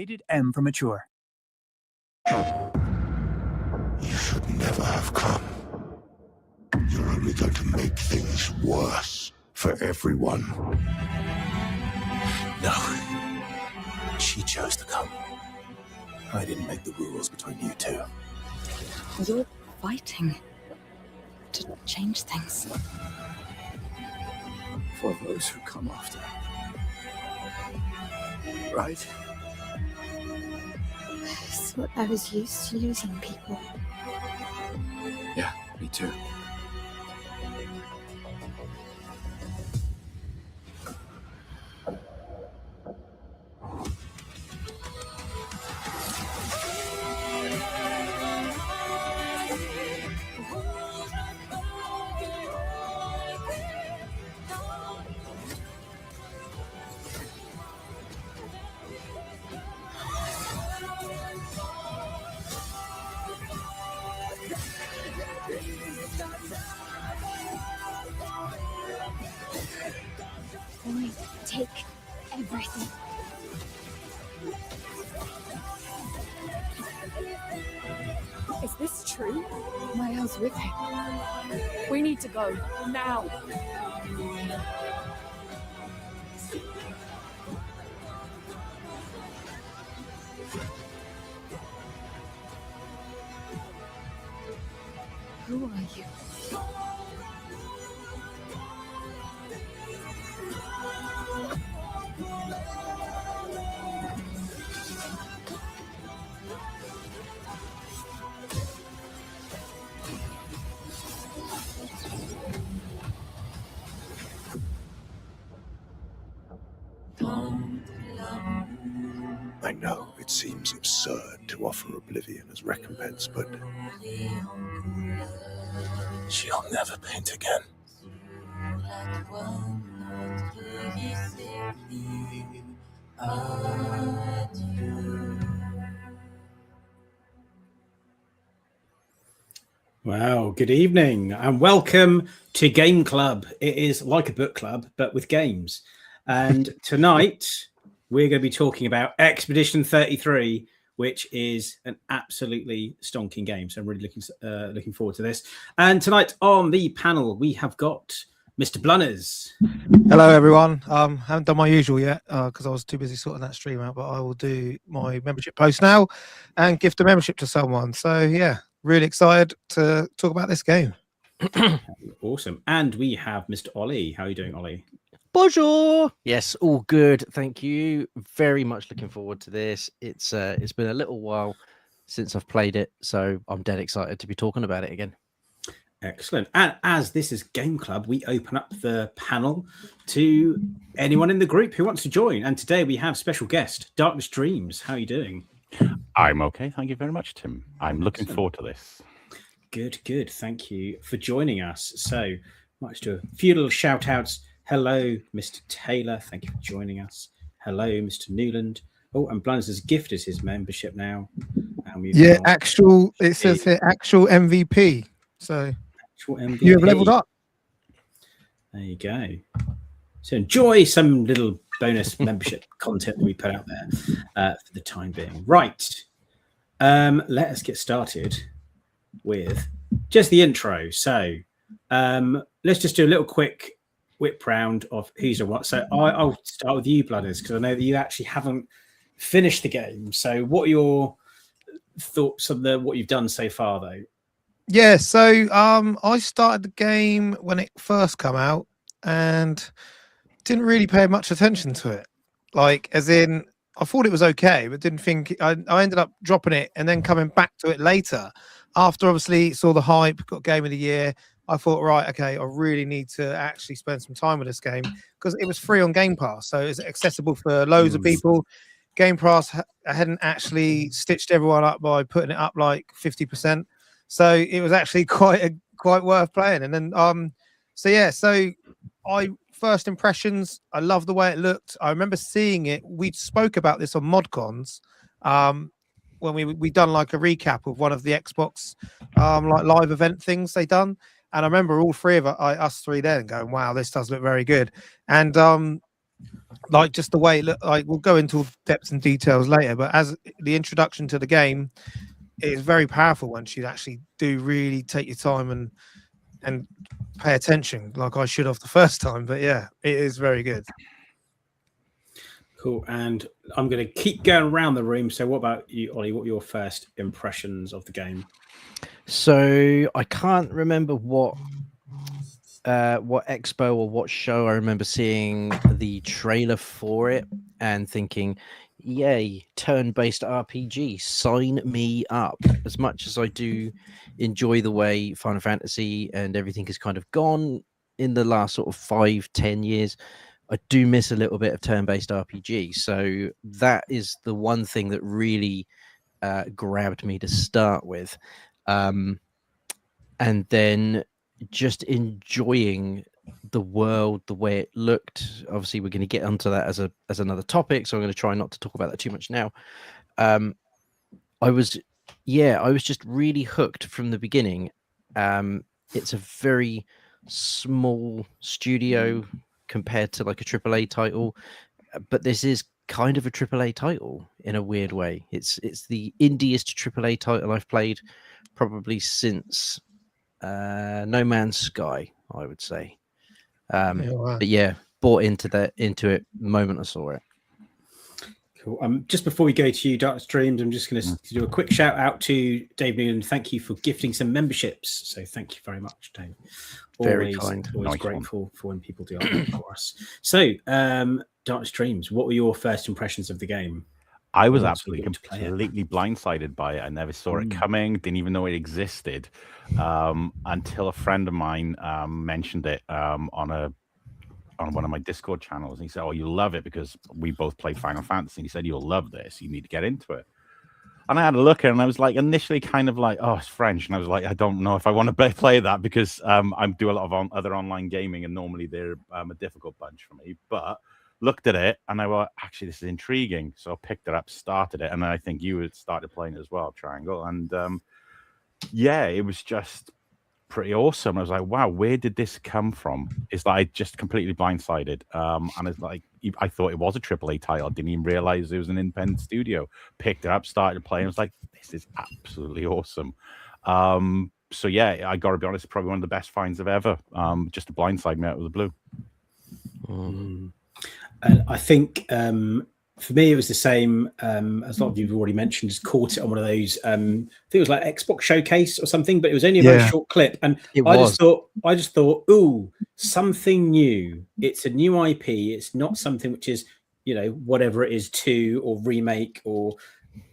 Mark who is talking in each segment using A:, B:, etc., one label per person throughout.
A: Rated M for mature.
B: You should never have come. You're only going to make things worse for everyone.
C: No. She chose to come. I didn't make the rules between you two.
D: You're fighting to change things.
C: For those who come after. Right?
D: I thought I was used to losing people.
C: Yeah, me too.
D: Only take everything.
E: Is this true?
D: Miles with him.
E: We need to go now.
D: Who are you?
B: I know it seems absurd to offer oblivion as recompense, but
C: She'll never paint again.
F: Wow, good evening and welcome to Game Club. It is like a book club, but with games. And tonight we're going to be talking about Expedition 33, which is an absolutely stonking game. So I'm really looking forward to this. And tonight on the panel, we have got Mr. Blunners.
G: Hello, everyone. Haven't done my usual yet because I was too busy sorting that stream out, but I will do my membership post now and gift a membership to someone. So, yeah, really excited to talk about this game.
F: Awesome. And we have Mr. Ollie. How are you doing, Ollie?
H: Bonjour. Yes, all good. Thank you. Very much looking forward to this. It's been a little while since I've played it, so I'm dead excited to be talking about it again.
F: Excellent. And as this is Game Club, we open up the panel to anyone in the group who wants to join. And today we have special guest, Darkness Dreams. How are you doing?
I: I'm okay. Thank you very much, Tim. I'm looking forward to this.
F: Good, good. Thank you for joining us. So, let's do a few little shout outs. Hello, Mr. Taylor. Thank you for joining us. Hello, Mr. Newland. Oh, and Blunners has gifted his membership now. And we've got
G: actual. It says here actual MVP. So
F: actual MVP.
G: you have leveled up.
F: There you go. So enjoy some little bonus membership content that we put out there for the time being. Right. Let us get started with just the intro. So let's just do a little quick whip round of who's or what. So I'll start with you, Blunners, because I know that you actually haven't finished the game. So what are your thoughts on what you've done so far, though?
G: Yeah, so I started the game when it first came out and didn't really pay much attention to it. Like, as in, I thought it was okay, but didn't think I ended up dropping it and then coming back to it later. After obviously saw the hype, got Game of the Year, I thought, right, okay, I really need to actually spend some time with this game because it was free on Game Pass, so it's accessible for loads of people. Game Pass hadn't actually stitched everyone up by putting it up like 50%, so it was actually quite worth playing. And then, so I first impressions, I love the way it looked. I remember seeing it. We spoke about this on ModCons when we done like a recap of one of the Xbox like live event things they done. And I remember all three of us three then going, wow, this does look very good. And like just the way it look like. We'll go into depths and details later, but as the introduction to the game, it is very powerful once you actually do really take your time and pay attention, like I should have the first time. But yeah, it is very good.
F: Cool. And I'm going to keep going around the room. So what about you, Ollie? What are your first impressions of the game?
H: So I can't remember what expo or what show I remember seeing the trailer for it and thinking, yay, turn-based RPG, sign me up. As much as I do enjoy the way Final Fantasy and everything has kind of gone in the last sort of 5-10 years, I do miss a little bit of turn-based RPG. So that is the one thing that really grabbed me to start with. And then just enjoying the world, the way it looked. Obviously, we're going to get onto that as another topic, so I'm going to try not to talk about that too much now. I was just really hooked from the beginning. It's a very small studio compared to like a AAA title, but this is kind of a AAA title in a weird way. It's the indiest AAA title I've played probably since No Man's Sky, I would say.
G: Wow.
H: But yeah, bought into it the moment I saw it.
F: Cool. Just before we go to you, Dark Streams, I'm just going to do a quick shout out to Dave Noonan. Thank you for gifting some memberships. So thank you very much, Dave.
H: Very kind.
F: Always
I: Nice
F: grateful for when people do that for us. So, Dark Streams, what were your first impressions of the game?
I: I was
F: Oh,
I: absolutely
F: so good to play it.
I: completely blindsided by it. I never saw it coming, didn't even know it existed until a friend of mine mentioned it on one of my Discord channels. And he said, "Oh, you'll love it because we both play Final Fantasy." And he said, "You'll love this. You need to get into it." And I had a look at it, and I was like, initially kind of like, "Oh, it's French." And I was like, "I don't know if I want to play that because I do a lot of other online gaming, and normally they're a difficult bunch for me." But looked at it, and I went, "Actually, this is intriguing." So I picked it up, started it, and then I think you had started playing it as well, Triangle. And yeah, it was just pretty awesome. I was like, wow, where did this come from? It's like just completely blindsided. And it's like I thought it was a AAA title. I didn't even realize it was an independent studio. Picked it up, started playing. I was like, this is absolutely awesome. So yeah, I gotta be honest, it's probably one of the best finds I've ever. Just to blindside me out of the blue.
F: And I think for me, it was the same as a lot of you have already mentioned. Just caught it on one of those. I think it was like Xbox Showcase or something, but it was only a very short clip. And I just thought, ooh, something new. It's a new IP. It's not something which is, whatever it is, 2 or remake or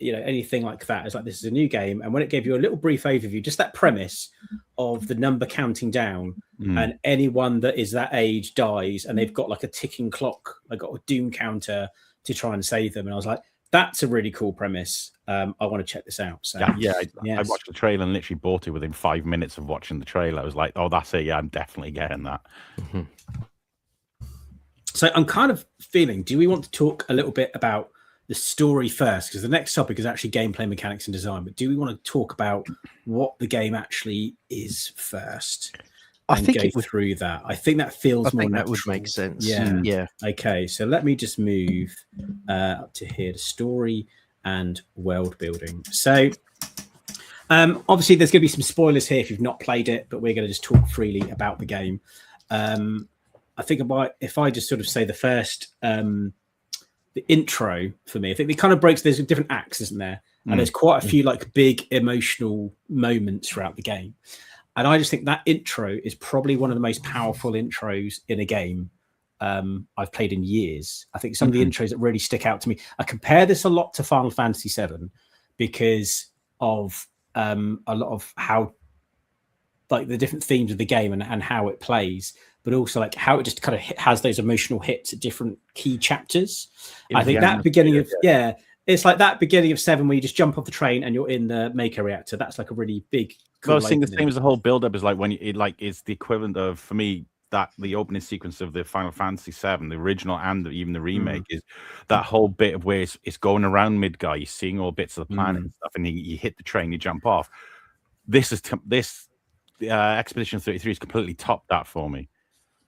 F: anything like that. It's like, this is a new game. And when it gave you a little brief overview, just that premise of the number counting down, and anyone that is that age dies, and they've got like a ticking clock, like got a doom counter to try and save them. And I was like, that's a really cool premise. I want to check this out. So
I: I watched the trailer and literally bought it within 5 minutes of watching the trailer. I was like, oh, that's it. Yeah, I'm definitely getting that.
F: So I'm kind of feeling, do we want to talk a little bit about the story first? Because the next topic is actually gameplay mechanics and design. But do we want to talk about what the game actually is first?
H: I think
F: go through that. I think that feels more natural.
H: That would make sense.
F: Yeah. Okay, so let me just move up to here, the story and world building. So obviously there's going to be some spoilers here if you've not played it, but we're going to just talk freely about the game. I think if I just sort of say the first, the intro for me, I think it kind of breaks, there's different acts, isn't there? And there's quite a few like big emotional moments throughout the game. And I just think that intro is probably one of the most powerful intros in a game I've played in years. I think some of the intros that really stick out to me, I compare this a lot to Final Fantasy VII because of a lot of how, like, the different themes of the game and how it plays, but also like how it just kind of has those emotional hits at different key chapters. I think that beginning of, it's like that beginning of 7 where you just jump off the train and you're in the Mako reactor. That's like a really big.
I: Cool, I was thinking the same as the whole build-up is like when it's the equivalent of, for me, that the opening sequence of the Final Fantasy VII, the original and even the remake, is that whole bit of where it's going around Midgar, you're seeing all bits of the planet and stuff, and you hit the train, you jump off. This Expedition 33 is completely topped that for me.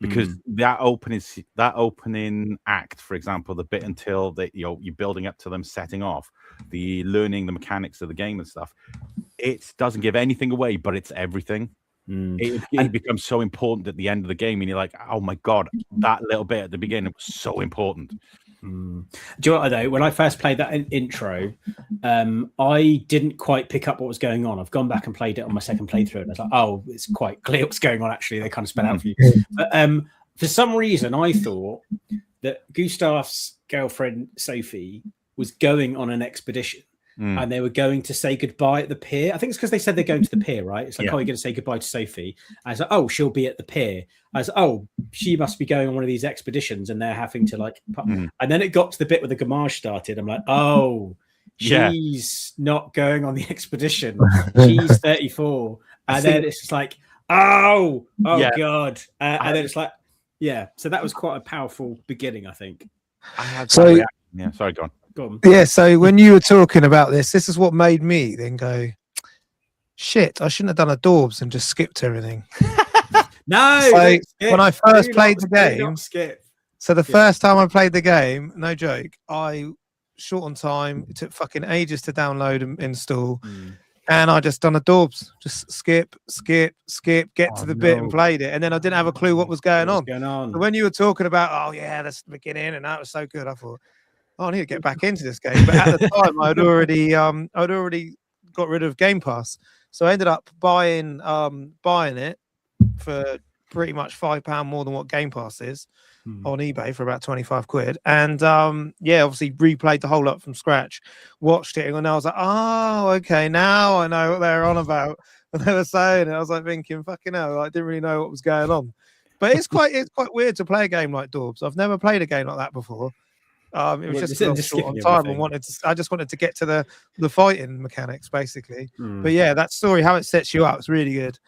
I: because that opening act, for example, the bit until you're building up to them setting off, the learning the mechanics of the game and stuff, it doesn't give anything away, but it's everything. It becomes so important at the end of the game, and you're like, oh my god, that little bit at the beginning was so important.
F: Do you know what, though? When I first played that intro, I didn't quite pick up what was going on. I've gone back and played it on my second playthrough, and I was like, "Oh, it's quite clear what's going on." Actually, they kind of spell out for you. But for some reason, I thought that Gustav's girlfriend Sophie was going on an expedition, and they were going to say goodbye at the pier. I think it's because they said they're going to the pier, right? It's like, oh, you're going to say goodbye to Sophie. I was like, oh, she'll be at the pier. I was like, oh, she must be going on one of these expeditions, and they're having to like. And then it got to the bit where the Gamage started. I'm like, oh, she's not going on the expedition. She's 34, and then it's just like, oh god, and then it's like, So that was quite a powerful beginning, I think.
I: I had
G: So
I: sorry, go on.
G: Yeah, so when you were talking about this is what made me then go, shit, I shouldn't have done a Daubs and just skipped everything.
F: No,
G: so when I first played the game, so the first time I played the game, no joke, I short on time, it took fucking ages to download and install, and I just done a Daubs, just skip, get to the bit and played it, and then I didn't have a clue what was going on. So when you were talking about, oh yeah, that's the beginning, and that was so good, I thought, oh, I need to get back into this game. But at the time, I'd already got rid of Game Pass, so I ended up buying it for pretty much £5 more than what Game Pass is on eBay for about 25 quid. And obviously replayed the whole lot from scratch, watched it, and I was like, oh, okay, now I know what they're on about. And they were saying it. I was like thinking, fucking hell, I didn't really know what was going on. But it's quite weird to play a game like Daubs. I've never played a game like that before. It was just short on time, and I just wanted to get to the fighting mechanics, basically. But yeah, that story, how it sets you up, is really good.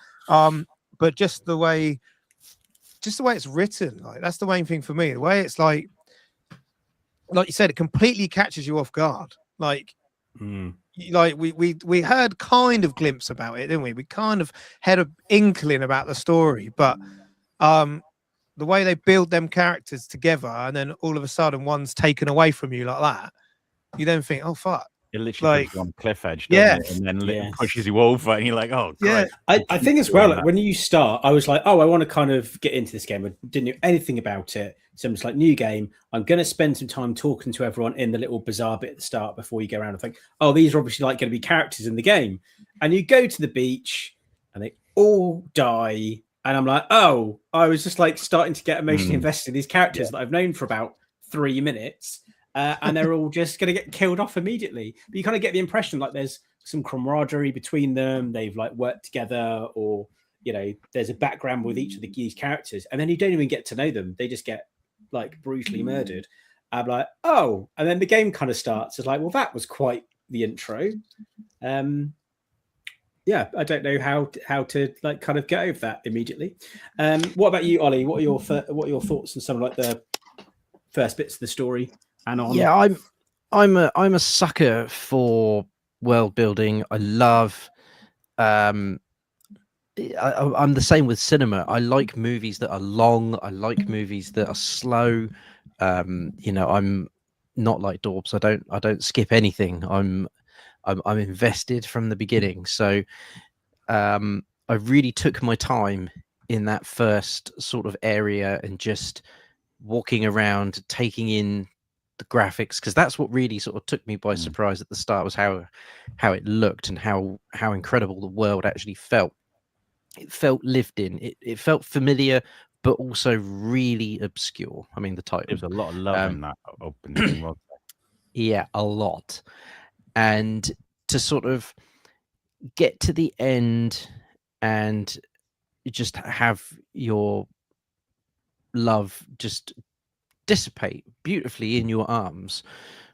G: But just the way it's written, like that's the main thing for me. The way it's like you said, it completely catches you off guard. Like we heard kind of glimpse about it, didn't we? We kind of had an inkling about the story, but the way they build them characters together, and then all of a sudden one's taken away from you like that, you then think, oh fuck.
I: It literally puts you on a cliff edge, doesn't it? And then pushes you over, and you're like, oh, God.
F: I think as well, like, when you start, I was like, oh, I want to kind of get into this game. I didn't know anything about it. So I'm just like, new game. I'm going to spend some time talking to everyone in the little bazaar bit at the start before you go around and think, oh, these are obviously like going to be characters in the game. And you go to the beach, and they all die. And I'm like, oh, I was just like starting to get emotionally invested in these characters that I've known for about 3 minutes. And they're all just going to get killed off immediately. But you kind of get the impression like there's some camaraderie between them. They've like worked together, or, you know, there's a background with each of these characters. And then you don't even get to know them. They just get like brutally murdered. I'm like, oh, and then the game kind of starts. It's like, well, that was quite the intro. Yeah, I don't know how to like kind of get over that immediately. What about you, Ollie? What are your thoughts on some of like the first bits of the story and on?
H: Yeah, I'm a sucker for world building. I love. I'm the same with cinema. I like movies that are long. I like movies that are slow. You know, I'm not like Daubs. I don't skip anything. I'm invested from the beginning. So I really took my time in that first sort of area and just walking around, taking in the graphics, because that's what really sort of took me by surprise at the start, was how it looked and how incredible the world actually felt. It felt lived in. It felt familiar, but also really obscure. I mean, the title.
I: There's a lot of love in that opening.
H: Yeah, a lot. And to sort of get to the end and just have your love just dissipate beautifully in your arms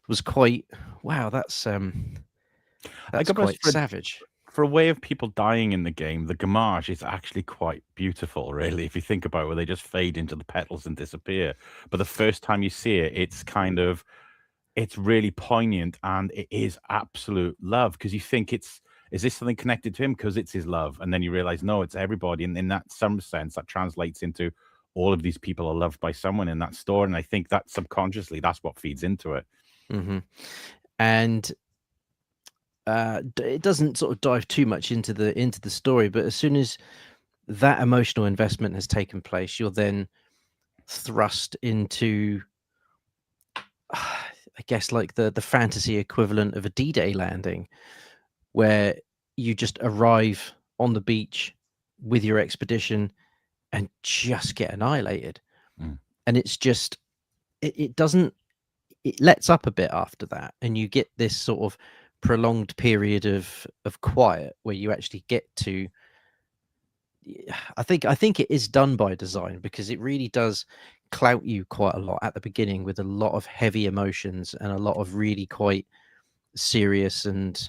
H: was quite, wow, that's quite savage.
I: For a way of people dying in the game, the gamage is actually quite beautiful, really, if you think about it, where they just fade into the petals and disappear. But the first time you see it, it's really poignant, and it is absolute love, because you think is this something connected to him because it's his love? And then you realize, no, it's everybody. And in that some sense, that translates into all of these people are loved by someone in that store, and I think that subconsciously that's what feeds into it.
H: And it doesn't sort of dive too much into the story, but as soon as that emotional investment has taken place, you're then thrust into, I guess, like the fantasy equivalent of a D-Day landing, where you just arrive on the beach with your expedition and just get annihilated. And it's just, it lets up a bit after that, and you get this sort of prolonged period of quiet where you actually get to, I think it is done by design, because it really does clout you quite a lot at the beginning with a lot of heavy emotions and a lot of really quite serious and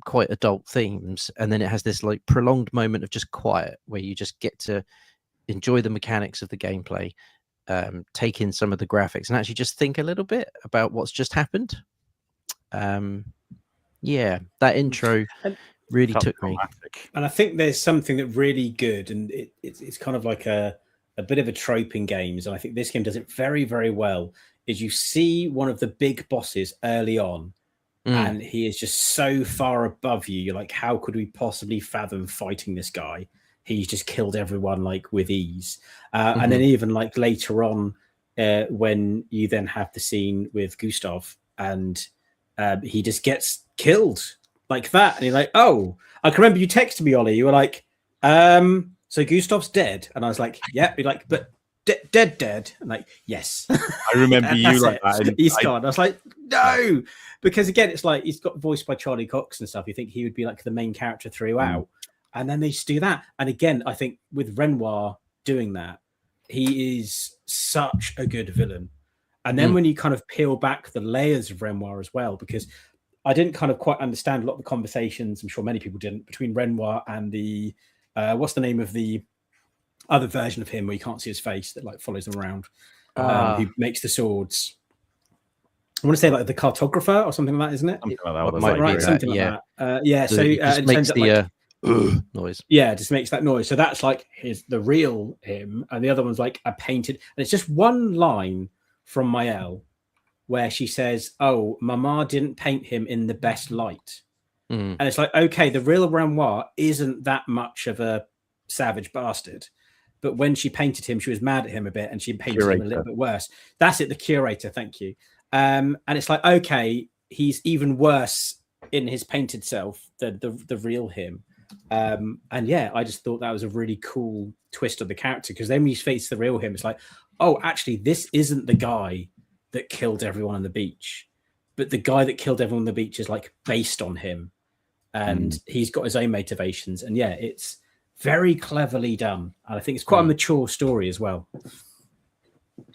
H: quite adult themes, and then it has this like prolonged moment of just quiet where you just get to enjoy the mechanics of the gameplay, take in some of the graphics, and actually just think a little bit about what's just happened. Yeah, that intro really took me.
F: And I think there's something that really good, and it's kind of like a bit of a trope in games, and I think this game does it very, very well, is you see one of the big bosses early on, and he is just so far above you. You're like, how could we possibly fathom fighting this guy? He's just killed everyone like with ease. And then even like later on, when you then have the scene with Gustav, and he just gets killed like that, and you're like, oh, I can remember you texted me, Ollie. You were like, so Gustav's dead, and I was like, yeah. You're like, but dead. I'm like, yes.
I: I remember you like that.
F: He's gone. I was like, no, because again, it's like he's got voiced by Charlie Cox and stuff. You think he would be like the main character throughout, and then they just do that. And again, I think with Renoir doing that, he is such a good villain. And then when you kind of peel back the layers of Renoir as well, because I didn't kind of quite understand a lot of the conversations, I'm sure many people didn't, between Renoir and the what's the name of the other version of him where you can't see his face that like follows them around, who makes the swords. I want to say like the cartographer or something like that, isn't it?
I: Something like that.
F: Right, right, something like that. Yeah. So it
H: just makes the noise.
F: Yeah, it just makes that noise. So that's like the real him, and the other one's like a painted. And it's just one line from Maëlle where she says, "Oh, Mama didn't paint him in the best light," and it's like, okay, the real Renoir isn't that much of a savage bastard. But when she painted him, she was mad at him a bit, and she painted him a little bit worse. That's it, the curator. Thank you. And it's like, okay, he's even worse in his painted self than the real him. And yeah, I just thought that was a really cool twist of the character, because then when you face the real him, it's like, oh, actually, this isn't the guy that killed everyone on the beach, but the guy that killed everyone on the beach is like based on him, and he's got his own motivations. And yeah, it's very cleverly done, and I think it's quite a mature story as well.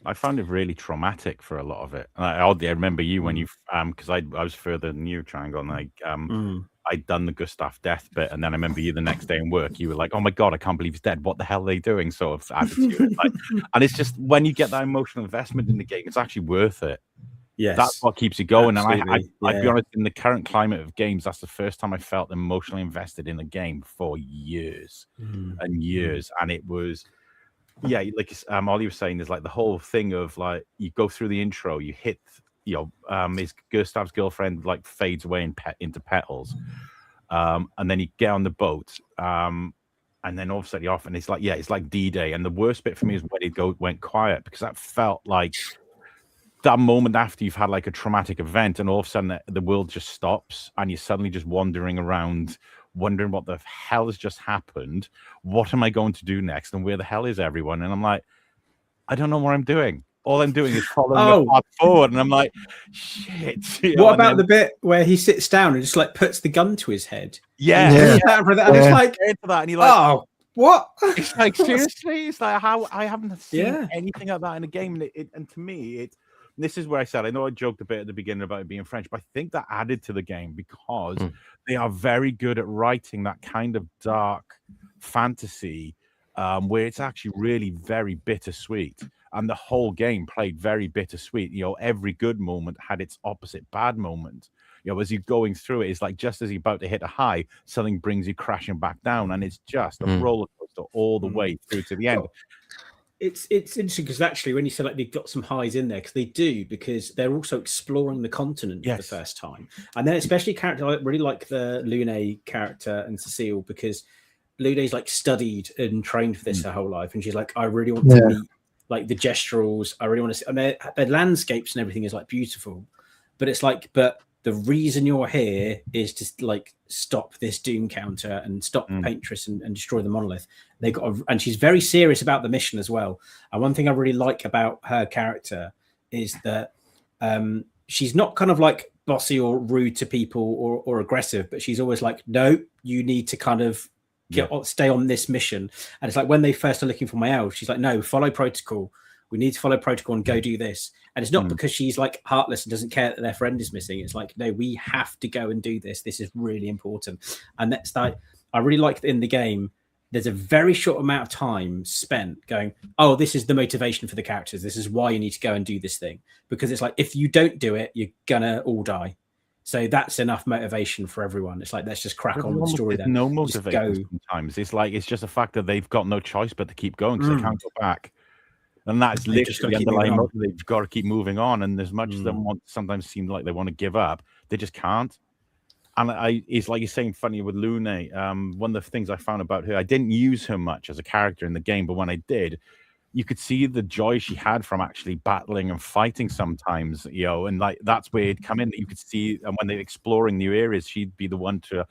I: I found it really traumatic for a lot of it. And I remember you when you, because I was further than you, Triangle, and like, I'd done the Gustav death bit, and then I remember you the next day in work, you were like, "Oh my god, I can't believe he's dead. What the hell are they doing?" Sort of attitude. Like, and it's just when you get that emotional investment in the game, it's actually worth it.
F: Yes,
I: that's what keeps you going.
F: Absolutely.
I: And I'd be honest, in the current climate of games, that's the first time I felt emotionally invested in a game for years and years. And it was, yeah, like Ollie was saying, there's like the whole thing of like, you go through the intro, you hit, his Gustav's girlfriend like fades away into petals, and then you get on the boat, and then all of a sudden you're off, and it's like, yeah, it's like D-Day. And the worst bit for me is when it went quiet, because that felt like that moment after you've had like a traumatic event, and all of a sudden the world just stops, and you're suddenly just wandering around, wondering what the hell has just happened. What am I going to do next? And where the hell is everyone? And I'm like, I don't know what I'm doing. All I'm doing is following the path forward, and I'm like, shit.
F: What about the bit where he sits down and just like puts the gun to his head?
I: Yeah.
F: And it's like,
I: into that, and you're like,
F: oh, what?
I: It's like, seriously? It's like, how I haven't seen anything like that in a game. And to me, this is where I said, I know I joked a bit at the beginning about it being French, but I think that added to the game, because they are very good at writing that kind of dark fantasy, where it's actually really very bittersweet. And the whole game played very bittersweet. Every good moment had its opposite bad moment. As you're going through it, it's like just as you're about to hit a high, something brings you crashing back down. And it's just a roller coaster all the way through to the end.
F: Well, it's interesting because actually when you say like they've got some highs in there, because they do, because they're also exploring the continent for the first time. And then especially character, I really like the Lune character and Cecile, because Lune's like studied and trained for this her whole life, and she's like, I really want to meet like the gesturals. I really want to see, and their landscapes and everything is like beautiful, but it's like, but the reason you're here is to like stop this doom counter and stop Paintress and destroy the monolith. They got, and she's very serious about the mission as well. And one thing I really like about her character is that she's not kind of like bossy or rude to people or aggressive, but she's always like, no, you need to kind of stay on this mission. And it's like when they first are looking for my elf, she's like, no, follow protocol. We need to follow protocol and go do this. And it's not because she's like heartless and doesn't care that their friend is missing. It's like, no, we have to go and do this. This is really important. And that's like, I really like that in the game, there's a very short amount of time spent going, oh, this is the motivation for the characters. This is why you need to go and do this thing. Because it's like, if you don't do it, you're gonna all die. So that's enough motivation for everyone. It's like, let's just crack on with the story then.
I: No motivation sometimes. It's like, it's just a fact that they've got no choice but to keep going because they can't go back. And that's literally the underlying motive. They've got to keep moving on. And as much as they sometimes seem like they want to give up, they just can't. And it's like you're saying, funny with Lune. One of the things I found about her, I didn't use her much as a character in the game, but when I did, you could see the joy she had from actually battling and fighting sometimes, you know, and like that's where it'd come in. You could see, and when they're exploring new areas, she'd be the one to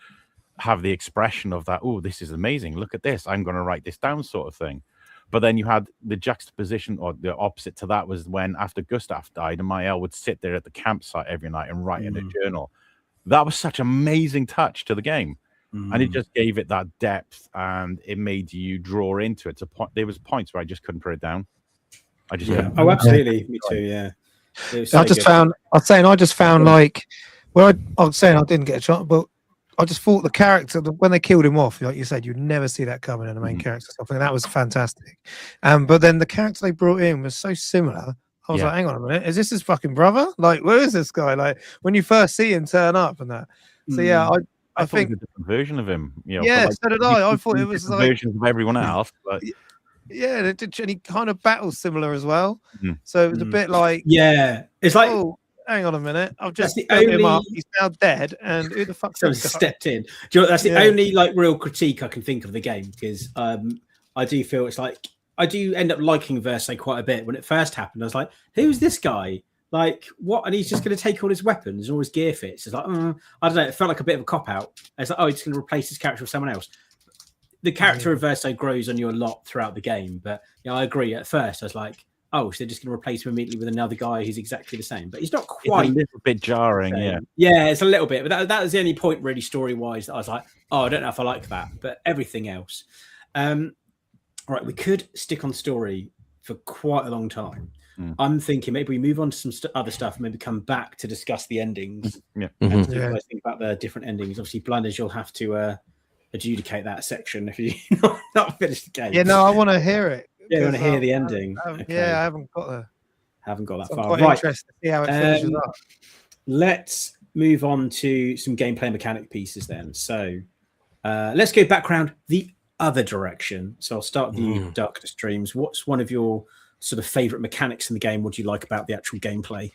I: have the expression of that, oh, this is amazing. Look at this. I'm going to write this down sort of thing. But then you had the juxtaposition, or the opposite to that was when after Gustav died, and Mael would sit there at the campsite every night and write in a journal. That was such an amazing touch to the game. And it just gave it that depth, and it made you draw into it. There was points where I just couldn't put it down. I just couldn't.
F: Oh, absolutely. Me too, yeah.
G: I just found like, well, I was saying I didn't get a chance, but I just thought the character, when they killed him off, like you said, you'd never see that coming in the main character stuff, and that was fantastic. But then the character they brought in was so similar. I was like, hang on a minute, is this his fucking brother? Like, where is this guy? Like, when you first see him turn up and that. So yeah, I think
I: it was a different version of him. You know,
G: yeah,
I: like,
G: so did I. I thought it was like
I: versions of everyone else. But
G: yeah, and he kind of battles similar as well. So it was a bit like,
F: yeah, it's like,
G: oh, hang on a minute, I've just
F: the
G: built him
F: only-
G: up. He's now dead, and who the fuck's
F: someone
G: this guy?
F: stepped in. Do you know what, that's the only like real critique I can think of the game, because I do feel it's like I do end up liking Versailles quite a bit. When it first happened, I was like, who's this guy? Like, what? And he's just going to take all his weapons and all his gear fits. It's like, I don't know. It felt like a bit of a cop out. It's like, oh, he's going to replace his character with someone else. The character of Versailles grows on you a lot throughout the game. But yeah, I agree. At first, I was like, oh, so they're just going to replace him immediately with another guy who's exactly the same. But he's not quite.
I: It's a little bit jarring, yeah.
F: Yeah, it's a little bit. But that was the only point, really, story-wise, that I was like, oh, I don't know if I like that. But everything else. Right, we could stick on story for quite a long time. I'm thinking maybe we move on to some other stuff, maybe come back to discuss the endings.
I: Yeah.
F: And what you guys think about the different endings. Obviously, Blunders, you'll have to adjudicate that section if you not finished the game.
G: Yeah, no, I want to hear it.
F: Yeah, you want to hear the ending?
G: Yeah, I haven't got
F: that
G: so
F: far.
G: I'm quite
F: Right.
G: interested to see how it finishes up.
F: Let's move on to some gameplay mechanic pieces then. So let's go background the other direction. So I'll start with you, Darkness Dreams. What's one of your sort of favorite mechanics in the game? What do you like about the actual gameplay?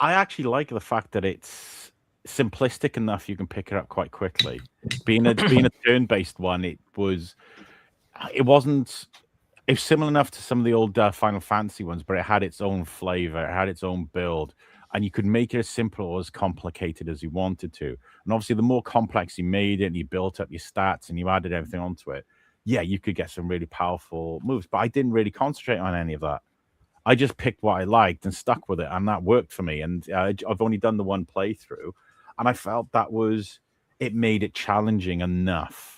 I: I actually like the fact that it's simplistic enough you can pick it up quite quickly. Being a turn-based one, it was similar enough to some of the old Final Fantasy ones, but it had its own flavor, it had its own build, and you could make it as simple or as complicated as you wanted to. And obviously, the more complex you made it and you built up your stats and you added everything onto it, yeah, you could get some really powerful moves. But I didn't really concentrate on any of that. I just picked what I liked and stuck with it, and that worked for me. And I've only done the one playthrough, and I felt it made it challenging enough.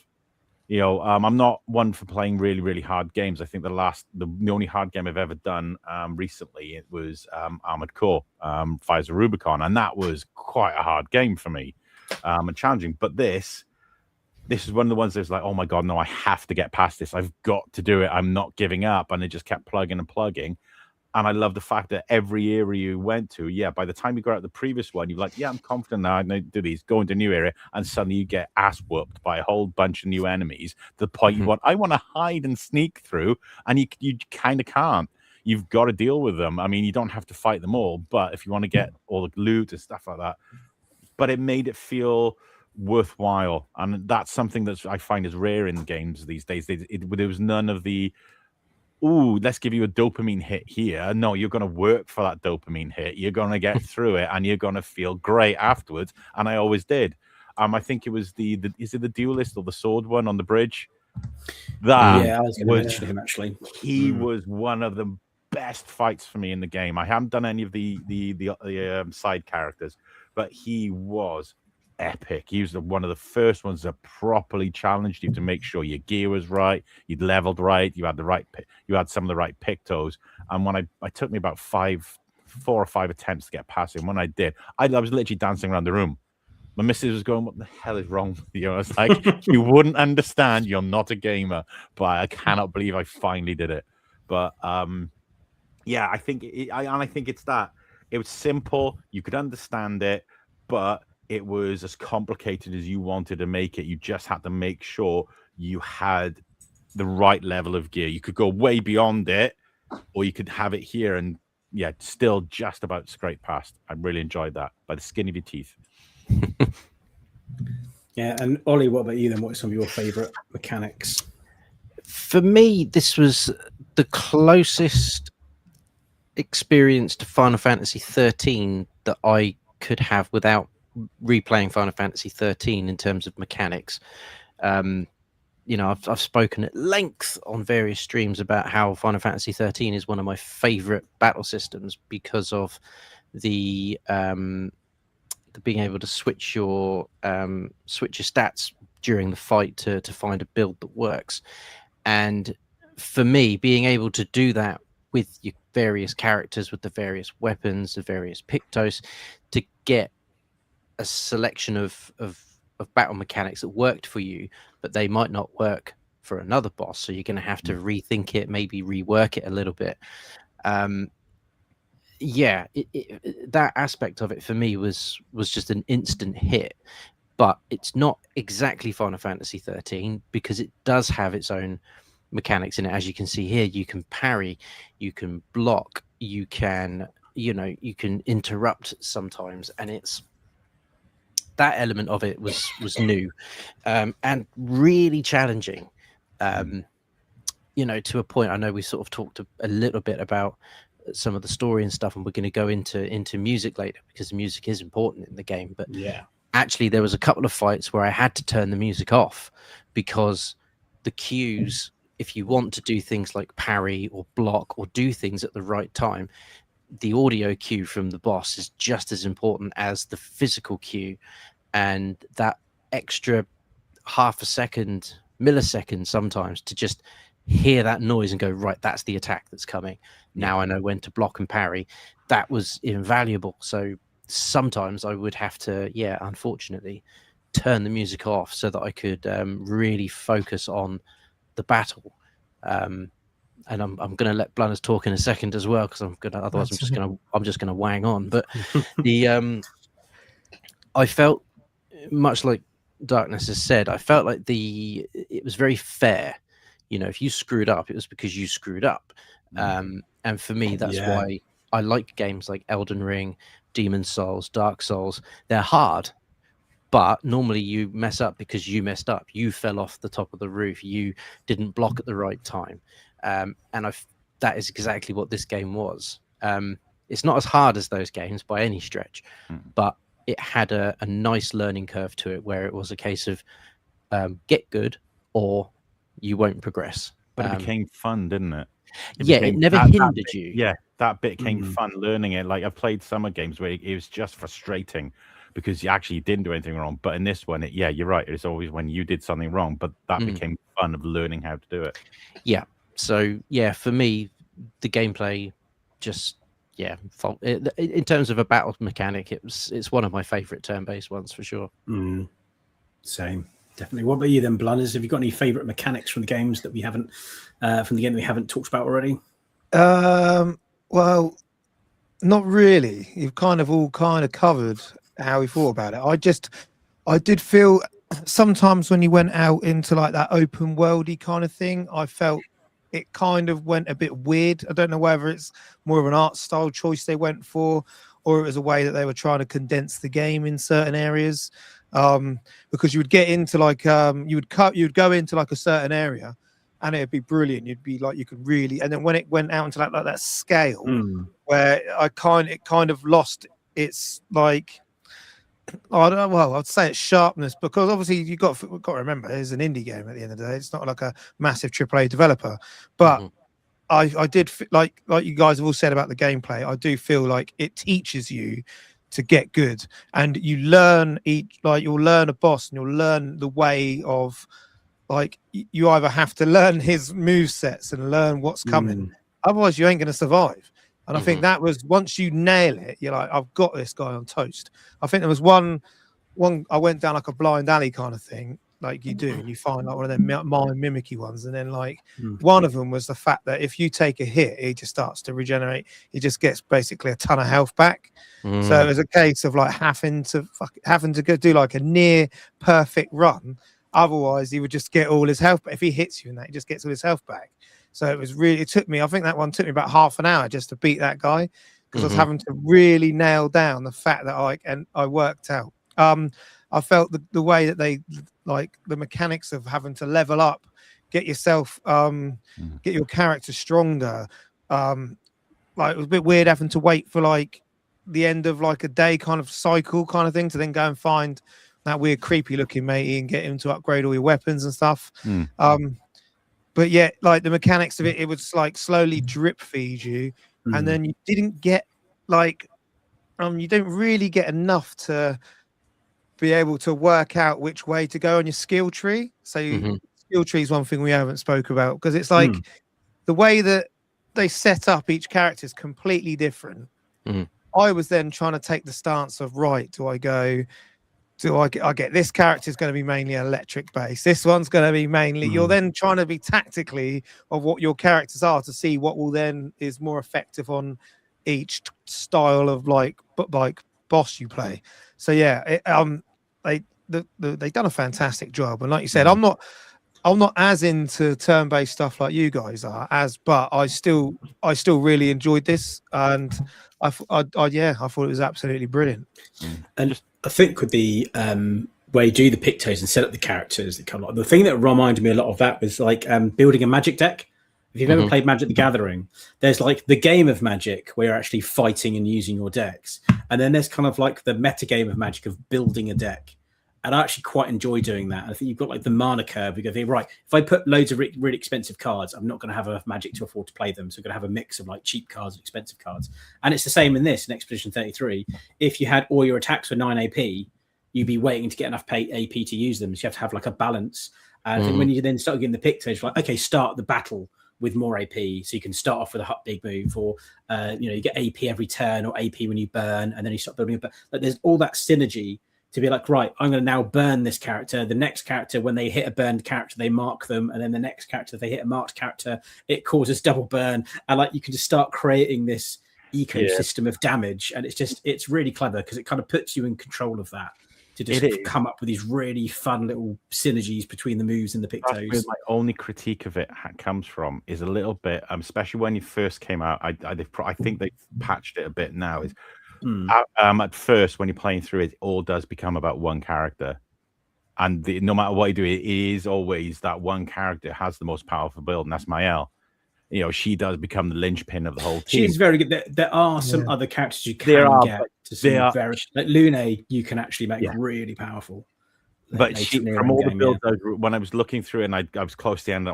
I: You know, I'm not one for playing really, really hard games. I think the only hard game I've ever done recently, it was Armored Core, Fires of Rubicon, and that was quite a hard game for me and challenging. But this is one of the ones that's like, oh my God, no, I have to get past this. I've got to do it. I'm not giving up. And it just kept plugging and plugging. And I love the fact that every area you went to, by the time you got out the previous one, you're like, I'm confident now, I know to do these, go into a new area, and suddenly you get ass whooped by a whole bunch of new enemies to the point I want to hide and sneak through, and you kind of can't. You've got to deal with them. I mean, you don't have to fight them all, but if you want to get all the loot and stuff like that, but it made it feel worthwhile. And that's something that I find is rare in games these days. There was none of the, let's give you a dopamine hit here. No, you're going to work for that dopamine hit. You're going to get through it, and you're going to feel great afterwards. And I always did. I think it was is it the duelist or the sword one on the bridge?
F: I was going to mention him actually.
I: He was one of the best fights for me in the game. I haven't done any of the side characters, but he was epic. He was one of the first ones that properly challenged you to make sure your gear was right, you'd leveled right, you had some of the right pictos. And when I took me about 4 or 5 attempts to get past him. When I did, I was literally dancing around the room. My missus was going, "What the hell is wrong with you?" I was like, "You wouldn't understand. You're not a gamer." But I cannot believe I finally did it. But I think I think it's that. It was simple. You could understand it, but it was as complicated as you wanted to make it. You just had to make sure you had the right level of gear. You could go way beyond it, or you could have it here and still just about scrape past. I really enjoyed that by the skin of your teeth.
F: And Ollie, what about you then? What are some of your favorite mechanics?
H: For me, this was the closest experience to Final Fantasy 13 that I could have without replaying Final Fantasy 13 in terms of mechanics. I've spoken at length on various streams about how Final Fantasy 13 is one of my favorite battle systems because of the being able to switch your stats during the fight to find a build that works. And for me, being able to do that with your various characters, with the various weapons, the various pictos, to get a selection of battle mechanics that worked for you, but they might not work for another boss. So you're going to have to rethink it, maybe rework it a little bit. That aspect of it for me was just an instant hit. But it's not exactly Final Fantasy 13 because it does have its own mechanics in it. As you can see here, you can parry, you can block, you can interrupt sometimes, and it's that element of it was new and really challenging. To a point. I know we sort of talked a little bit about some of the story and stuff, and we're going to go into music later because the music is important in the game. But actually, there was a couple of fights where I had to turn the music off because the cues, if you want to do things like parry or block or do things at the right time, the audio cue from the boss is just as important as the physical cue. And that extra half a second, millisecond sometimes to just hear that noise and go, right, that's the attack that's coming. Now I know when to block and parry. That was invaluable. So sometimes I would have to, unfortunately, turn the music off so that I could really focus on the battle. And I'm going to let Blunners talk in a second as well because otherwise I'm just going to wang on. But I felt much like Darkness has said. I felt like it was very fair. If you screwed up, it was because you screwed up. And for me, that's why I like games like Elden Ring, Demon's Souls, Dark Souls. They're hard, but normally you mess up because you messed up. You fell off the top of the roof. You didn't block at the right time. And that is exactly what this game was. It's not as hard as those games by any stretch, but it had a nice learning curve to it where it was a case of get good or you won't progress.
I: But it became fun, didn't it?
H: It never hindered you.
I: Yeah, that bit came fun learning it. Like I've played summer games where it was just frustrating because you actually didn't do anything wrong. But in this one, you're right. It's always when you did something wrong, but that became fun of learning how to do it.
H: Yeah. So, for me, the gameplay just, in terms of a battle mechanic, it's one of my favorite turn-based ones for sure.
F: Same. Definitely. What about you then, Blunners? Have you got any favorite mechanics from the games that we haven't, from the game that we haven't talked about already?
G: Well, not really. You've kind of all kind of covered how we thought about it. I did feel sometimes when you went out into like that open worldy kind of thing, I felt it kind of went a bit weird. I don't know whether it's more of an art style choice they went for, or it was a way that they were trying to condense the game in certain areas. Because you would get into like you'd go into like a certain area, and it'd be brilliant. You'd be like you could really, and then when it went out into like that scale, where it kind of lost its like. I don't know. Well, I'd say it's sharpness, because obviously you've got to remember it's an indie game at the end of the day. It's not like a massive AAA developer. But I did like you guys have all said about the gameplay. I do feel like it teaches you to get good, and you learn you'll learn a boss, and you'll learn the way of like you either have to learn his move sets and learn what's coming, otherwise you ain't going to survive. And I think that was, once you nail it, you're like, I've got this guy on toast. I think there was one I went down like a blind alley kind of thing, like you do, and you find like one of them mind mimicky ones. And then like one of them was the fact that if you take a hit, he just starts to regenerate. He just gets basically a ton of health back. So it was a case of like having to go do like a near perfect run. Otherwise, he would just get all his health. But if he hits you in that, he just gets all his health back. So it took me, I think that one took me about half an hour just to beat that guy, because I was having to really nail down the fact that I worked out. I felt the way that they like the mechanics of having to level up, get yourself, get your character stronger. Like it was a bit weird having to wait for like the end of like a day kind of cycle kind of thing to then go and find that weird creepy looking matey and get him to upgrade all your weapons and stuff. But yet, like the mechanics of it, it would like slowly drip feed you, and then you didn't get like, you don't really get enough to be able to work out which way to go on your skill tree. So skill tree is one thing we haven't spoke about, because it's like the way that they set up each character is completely different. I was then trying to take the stance of, right, I get this character is going to be mainly electric based. This one's going to be mainly. You're then trying to be tactically of what your characters are to see what will then is more effective on each style of like boss you play. So yeah, they done a fantastic job. And like you said, I'm not as into turn based stuff like you guys are, but I still really enjoyed this, and I thought it was absolutely brilliant.
F: And I think with the where you do the pictos and set up the characters that come on, the thing that reminded me a lot of that was like building a magic deck. If you've ever played Magic the Gathering, there's like the game of Magic where you're actually fighting and using your decks, and then there's kind of like the meta game of Magic of building a deck. And I actually quite enjoy doing that. I think you've got like the mana curve. You go, right, if I put loads of really expensive cards, I'm not going to have enough Magic to afford to play them. So I'm going to have a mix of like cheap cards and expensive cards. And it's the same in this, in Expedition 33. If you had all your attacks for 9 AP, you'd be waiting to get enough AP to use them. So you have to have like a balance. And I think when you then start getting the pictos, like, okay, start the battle with more AP. So you can start off with a big move, or, you get AP every turn, or AP when you burn, and then you start building up. Like there's all that synergy to be like, right, I'm going to now burn this character. The next character, when they hit a burned character, they mark them. And then the next character, if they hit a marked character, it causes double burn. And like, you can just start creating this ecosystem of damage. And it's really clever, because it kind of puts you in control of that, to just come up with these really fun little synergies between the moves and the pictos.
I: That's where my only critique of it comes from is a little bit, especially when you first came out. I think they patched it a bit now. Is at first, when you're playing through it, all does become about one character, and no matter what you do, it is always that one character has the most powerful build, and that's Mael. She does become the linchpin of the whole team.
F: She's very good. There are some other characters you can get to some very, like Lune, you can actually make really powerful.
I: But from all the builds, when I was looking through it, and I was close to the end,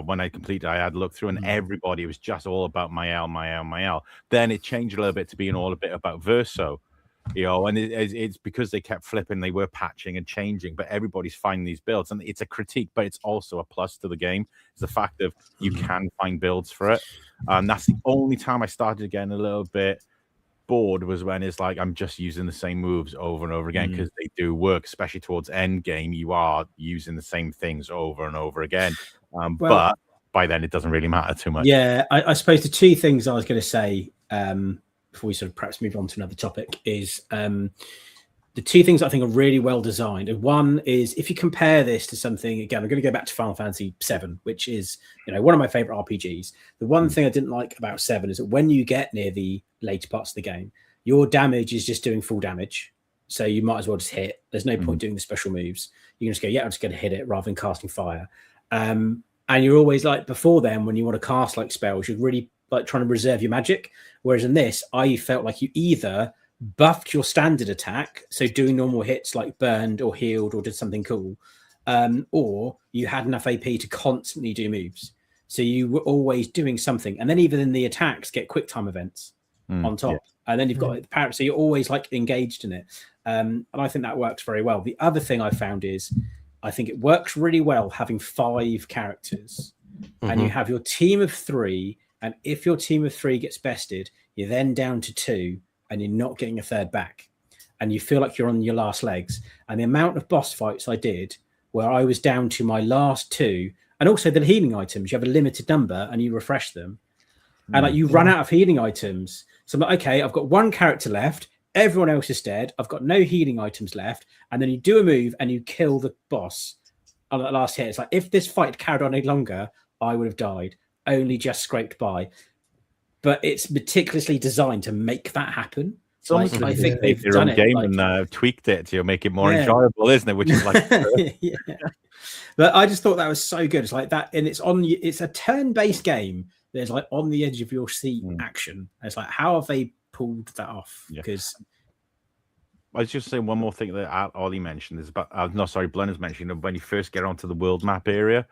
I: when I completed, I had looked through, and everybody was just all about Mael. Then it changed a little bit to being all a bit about Verso, and it's because they kept flipping, they were patching and changing, but everybody's finding these builds, and it's a critique, but it's also a plus to the game. It's the fact of you can find builds for it, and that's the only time I started getting a little bit bored, was when it's like I'm just using the same moves over and over again, because they do work, especially towards end game. You are using the same things over and over again, but by then it doesn't really matter too much.
F: Yeah, I suppose the two things I was going to say before we sort of perhaps move on to another topic is the two things I think are really well designed. And one is, if you compare this to something, again, I'm going to go back to Final Fantasy VII, which is, one of my favorite RPGs. The one thing I didn't like about 7 is that when you get near the later parts of the game, your damage is just doing full damage. So you might as well just hit. There's no point doing the special moves. You can just go, I'm just going to hit it rather than casting fire. And you're always like, before then, when you want to cast like spells, you're really like trying to reserve your magic. Whereas in this, I felt like you either buffed your standard attack, so doing normal hits like burned or healed or did something cool, or you had enough AP to constantly do moves. So you were always doing something. And then even in the attacks, get quick time events on top. And then you've got like, the power, so you're always like engaged in it. And I think that works very well. The other thing I found is I think it works really well having 5 characters and you have your team of 3. And if your team of 3 gets bested, you're then down to 2 and you're not getting a third back. And you feel like you're on your last legs. And the amount of boss fights I did where I was down to my last 2, and also the healing items, you have a limited number and you refresh them. And like you run out of healing items. So I'm like, okay, I've got 1 character left. Everyone else is dead. I've got no healing items left. And then you do a move and you kill the boss on that last hit. It's like, if this fight carried on any longer, I would have died. Only just scraped by. But it's meticulously designed to make that happen.
I: So I think they've done it game and tweaked it to make it more enjoyable, isn't it? Which is like,
F: But I just thought that was so good. It's like that, and it's a turn-based game. There's like on the edge of your seat action. And it's like, how have they pulled that off? Because
I: I was just saying one more thing that Ollie mentioned is about. Blunder's mentioned when you first get onto the world map area.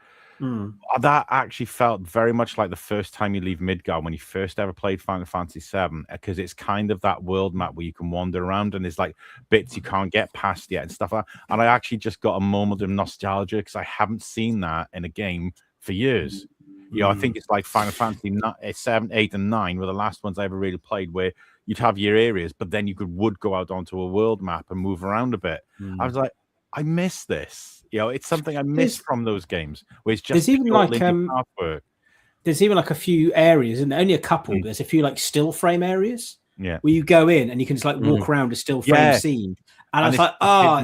I: That actually felt very much like the first time you leave Midgard when you first ever played Final Fantasy VII, because it's kind of that world map where you can wander around and there's like bits you can't get past yet and stuff like that. And I actually just got a moment of nostalgia because I haven't seen that in a game for years. I think it's like Final Fantasy 7, 8, and 9 were the last ones I ever really played, where you'd have your areas, but then you would go out onto a world map and move around a bit. I was like, I miss this. It's something I miss from those games. Where it's just
F: there's even like a few areas, and only a couple. But there's a few like still frame areas. Where you go in and you can just like walk around a still frame scene. And I was like,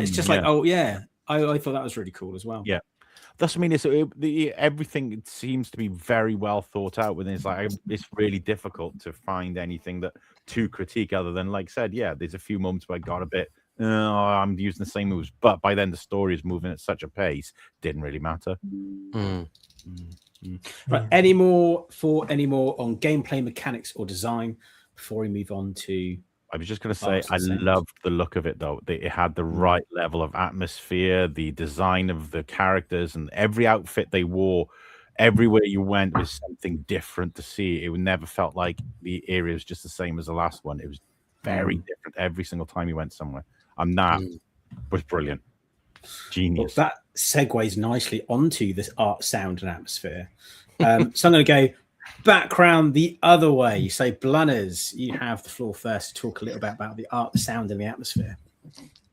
F: it's just like, I thought that was really cool as well.
I: Yeah. That's what I mean. Everything seems to be very well thought out. Within it's like it's really difficult to find anything to critique other than, like I said, there's a few moments where I got a bit. I'm using the same moves, but by then the story is moving at such a pace, didn't really matter.
F: Right, any more on gameplay mechanics or design before we move on to?
I: I was just going to say, I loved the look of it, though. It had the right level of atmosphere, the design of the characters, and every outfit they wore. Everywhere you went was something different to see. It never felt like the area was just the same as the last one. It was very different every single time you went somewhere. And that was brilliant. Genius.
F: Well, that segues nicely onto this art, sound, and atmosphere. So I'm going to go background the other way. So, Blunners, you have the floor first to talk a little bit about the art, the sound, and the atmosphere.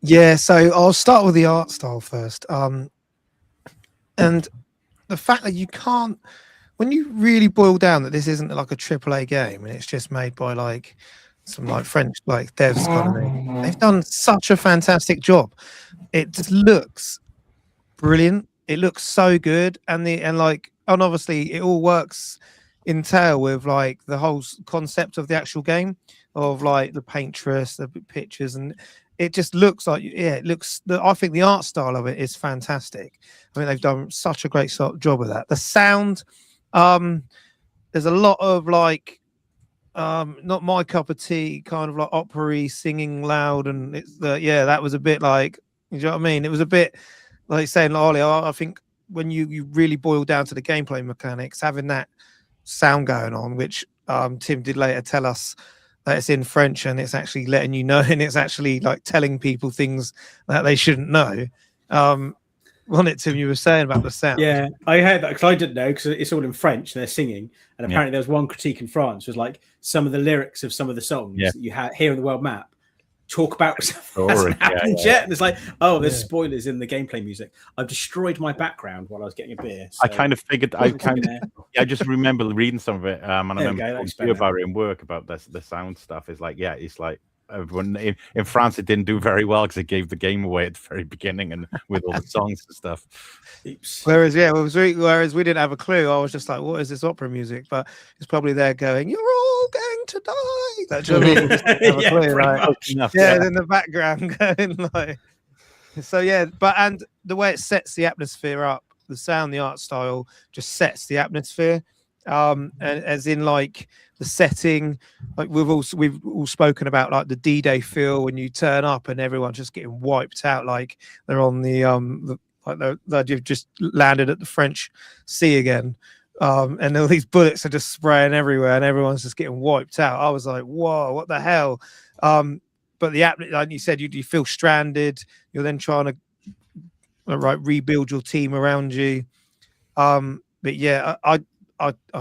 G: Yeah, so I'll start with the art style first. And the fact that you can't, when you really boil down that this isn't like a AAA game and it's just made by like some like French like devs kind of thing, they've done such a fantastic job. It just looks brilliant. It looks so good, and obviously it all works in tail with like the whole concept of the actual game, of like the Paintress, the pictures, and it just looks like I think the art style of it is fantastic. I think they've done such a great job with that. The sound, there's a lot of like not my cup of tea, kind of like opera-y, singing loud, and that was a bit like, you know what I mean? It was a bit like saying, Ollie, I think when you really boil down to the gameplay mechanics, having that sound going on, which Tim did later tell us that it's in French and it's actually letting you know, and it's actually like telling people things that they shouldn't know. Wasn't it, Tim, you were saying about the sound?
F: Yeah, I heard that because I didn't know, because it's all in French and they're singing. And apparently there was one critique in France was like some of the lyrics of some of the songs that you hear in the world map talk about stuff that
I: Story,
F: hasn't happened yet. And it's like, oh, there's
G: Yeah.
F: spoilers in the gameplay music. I've destroyed my background while I was getting a beer.
I: I
F: so-
I: kind of figured. I just remember reading some of it, and I
F: There we
I: remember
F: go,
I: talking
F: explain
I: to you
F: that.
I: about it in work about the sound stuff. It's like, yeah, it's like everyone in France, it didn't do very well because it gave the game away at the very beginning and with all the songs and stuff.
F: Oops.
G: Whereas whereas we didn't have a clue. I was just like, what is this opera music? But it's probably there going, "You're all going to die." That, do you know what I mean? Just didn't have a
F: Yeah,
G: clue,
F: pretty
G: like,
F: much.
G: yeah, in the background going like. So yeah, and the way it sets the atmosphere up, the sound, the art style just sets the atmosphere. And as in like the setting, like we've all spoken about like the D-Day feel when you turn up and everyone's just getting wiped out, like they're on they've just landed at the French Sea again. And all these bullets are just spraying everywhere and everyone's just getting wiped out. I was like, whoa, what the hell? But like you said, you feel stranded. You're then trying to rebuild your team around you. But yeah, I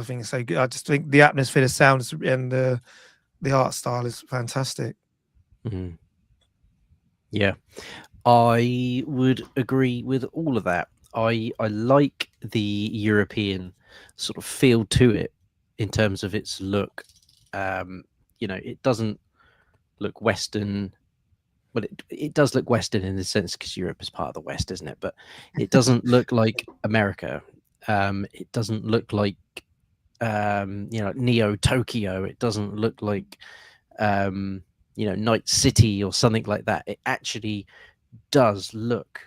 G: think it's so good. I just think the atmosphere, the sounds, and the art style is fantastic.
H: Mhm. Yeah, I would agree with all of that. I like the European sort of feel to it in terms of its look. It doesn't look Western. Well, it does look Western in the sense because Europe is part of the West, isn't it? But it doesn't look like America. It doesn't look like Neo Tokyo. It doesn't look like Night City or something like that. It actually does look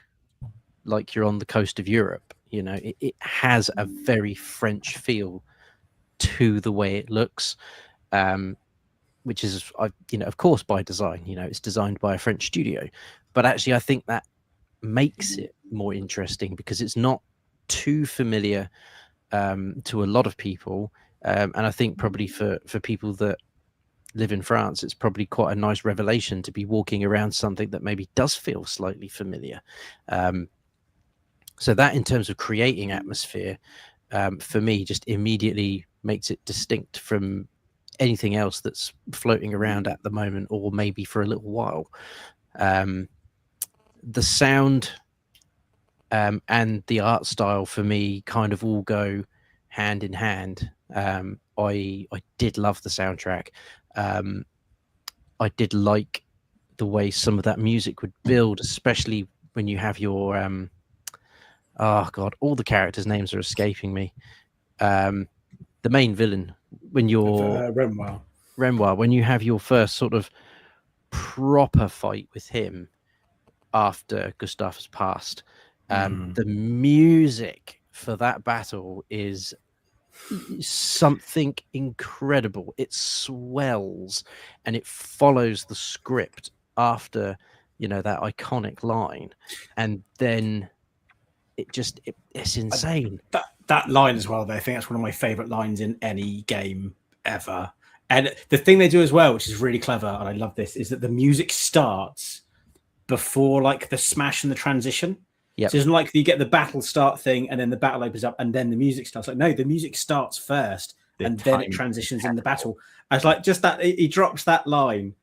H: like you're on the coast of Europe. It has a very French feel to the way it looks, which is, of course, by design. It's designed by a French studio, but actually, I think that makes it more interesting because it's not too familiar to a lot of people, and I think probably for people that live in France, it's probably quite a nice revelation to be walking around something that maybe does feel slightly familiar. So that, in terms of creating atmosphere, for me, just immediately makes it distinct from anything else that's floating around at the moment, or maybe for a little while. The sound and the art style for me kind of all go hand in hand. I did love the soundtrack. I did like the way some of that music would build, especially when you have your oh god, all the characters' names are escaping me. The main villain, when you're Renoir, when you have your first sort of proper fight with him after Gustav has passed, the music for that battle is something incredible. It swells and it follows the script after that iconic line, and then it's insane.
F: That line as well, though, I think that's one of my favorite lines in any game ever. And the thing they do as well, which is really clever, and I love this, is that the music starts before like the smash and the transition.
H: Yep.
F: So it's not like you get the battle start thing and then the battle opens up and then the music starts. Like, no, the music starts first and then it transitions in the battle. I was like, just that he drops that line,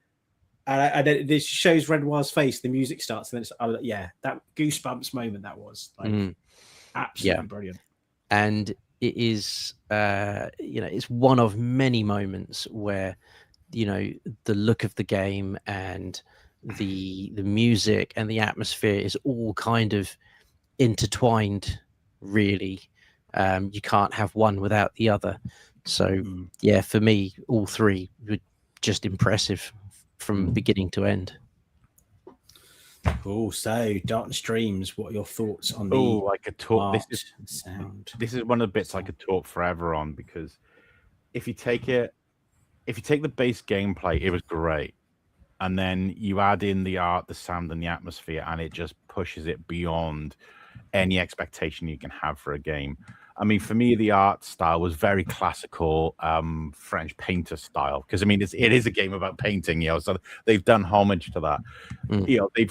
F: and then it shows Renoir's face. The music starts, and then it's that goosebumps moment. That was like absolutely brilliant.
H: And it is, it's one of many moments where, the look of the game and the music and the atmosphere is all kind of intertwined. Really, you can't have one without the other. So for me, all three were just impressive from beginning to end.
F: Cool. So, Darkness Dreams, what are your thoughts on the
I: I could talk.
F: sound?
I: This is one of the bits I could talk forever on, because if you take the base gameplay, it was great, and then you add in the art, the sound, and the atmosphere, and it just pushes it beyond any expectation you can have for a game. I mean, for me, the art style was very classical French painter style, because I mean, it is a game about painting, so they've done homage to that.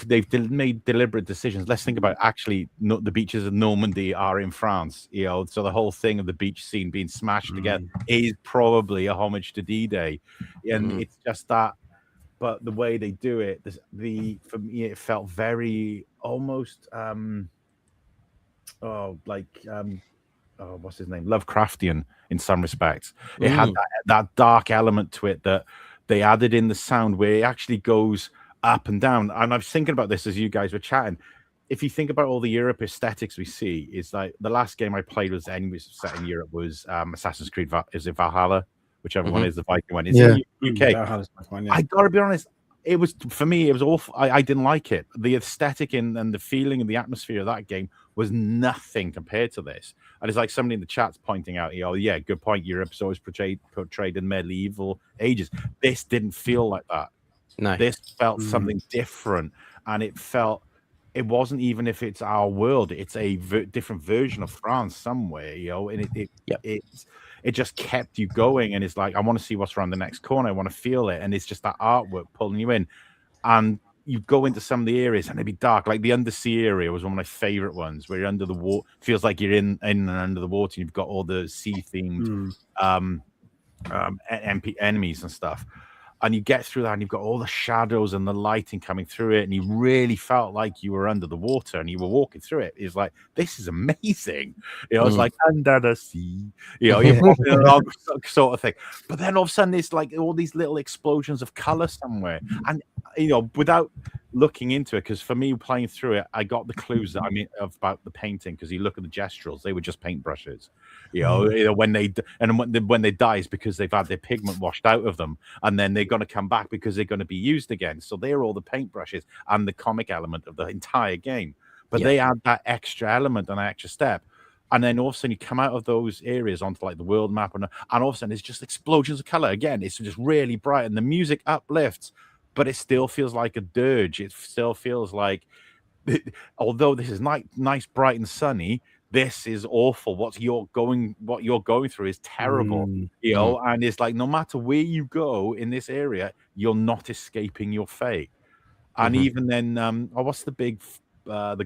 I: They've made deliberate decisions. Let's think about actually the beaches of Normandy are in France, so the whole thing of the beach scene being smashed together is probably a homage to D-Day, and it's just that but the way they do it, for me, it felt very almost what's his name, Lovecraftian in some respects. It had that dark element to it that they added in the sound where it actually goes up and down. And I was thinking about this as you guys were chatting. If you think about all the Europe aesthetics we see, it's like the last game I played was anyways set in Europe was Assassin's Creed. Is it Valhalla? Whichever one is the Viking one. It's in the UK. I gotta be honest. It was, for me, it was awful. I didn't like it. The aesthetic and the feeling and the atmosphere of that game was nothing compared to this. And it's like somebody in the chat's pointing out, yeah, good point. Europe's always portrayed in medieval ages. This didn't feel like that.
H: No.
I: This felt something different. And it wasn't even if it's our world. It's a different version of France somewhere, and it just kept you going. And it's like, I want to see what's around the next corner. I want to feel it. And it's just that artwork pulling you in. And you go into some of the areas and it'd be dark. Like the undersea area was one of my favorite ones, where you're under the water. Feels like you're in and under the water. And you've got all the sea themed enemies and stuff. And you get through that and you've got all the shadows and the lighting coming through it. And you really felt like you were under the water and you were walking through it. It's like, this is amazing. It's like under the sea, you're walking along sort of thing. But then all of a sudden there's like all these little explosions of color somewhere. And, without looking into it, because for me playing through it, I got the clues that about the painting, because you look at the gesturals, they were just paintbrushes. When they die is because they've had their pigment washed out of them, and then they're going to come back because they're going to be used again. So they're all the paintbrushes and the comic element of the entire game. But they add that extra element and that extra step. And then all of a sudden you come out of those areas onto like the world map, and all of a sudden there's just explosions of color. Again, it's just really bright and the music uplifts, but it still feels like a dirge. It still feels like, although this is nice, bright and sunny, this is awful. What you're going through is terrible, and it's like, no matter where you go in this area, you're not escaping your fate. And even then, what's the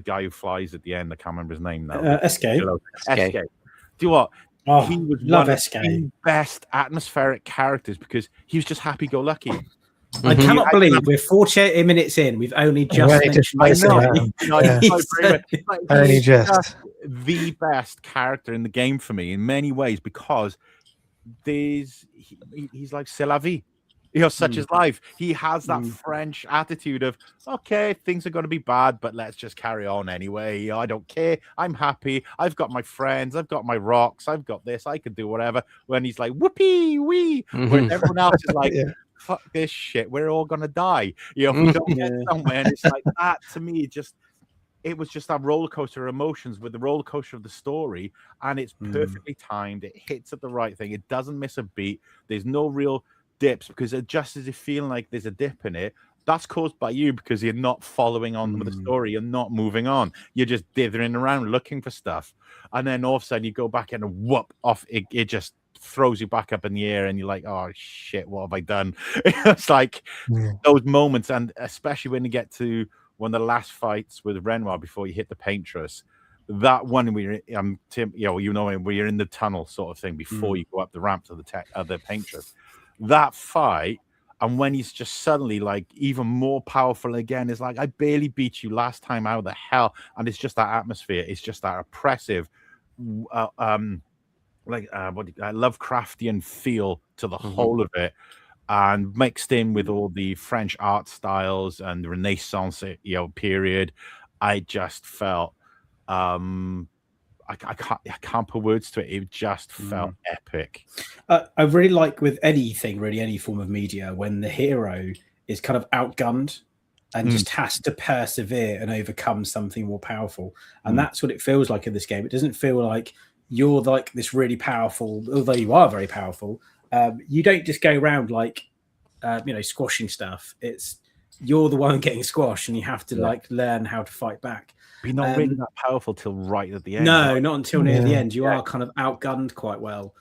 I: guy who flies at the end? I can't remember his name now.
F: Escape.
I: Escape. Do you know what?
F: Oh,
I: he was
F: love
I: one
F: Escape.
I: of the best atmospheric characters because he was just happy-go-lucky.
F: I cannot believe we're 48 minutes in. We've only just mentioned
G: only just
I: the best character in the game for me in many ways, because he's like c'est la vie. Such is life. He has that French attitude of, okay, things are going to be bad, but let's just carry on anyway. I don't care. I'm happy. I've got my friends. I've got my rocks. I've got this. I can do whatever. When he's like, whoopee, wee. When everyone else is like, fuck this shit. We're all going to die. If we don't get somewhere. And it's like that, to me, it was just that roller coaster of emotions with the roller coaster of the story. And it's perfectly timed. It hits at the right thing. It doesn't miss a beat. There's no real dips, because it just as you feel like there's a dip in it, that's caused by you because you're not following on with the story. You're not moving on. You're just dithering around looking for stuff. And then all of a sudden you go back and whoop off. It just throws you back up in the air and you're like, oh shit, what have I done? It's like those moments. And especially when you get to one of the last fights with Renoir before you hit the Paintress, that one where Tim, where you're in the tunnel sort of thing before you go up the ramp to the Paintress. That fight, and when he's just suddenly like even more powerful again, it's like, I barely beat you last time. How the hell? And it's just that atmosphere. It's just that oppressive, Lovecraftian feel to the whole of it, and mixed in with all the French art styles and the Renaissance, period. I just felt, I can't put words to it. It just felt epic.
F: I really like with anything, really, any form of media, when the hero is kind of outgunned and just has to persevere and overcome something more powerful. And that's what it feels like in this game. It doesn't feel like you're like this really powerful, although you are very powerful. You don't just go around like, squashing stuff. It's you're the one getting squashed, and you have to like learn how to fight back.
I: But you're not really that powerful till right at the end.
F: No, not until near the end. You are kind of outgunned quite well,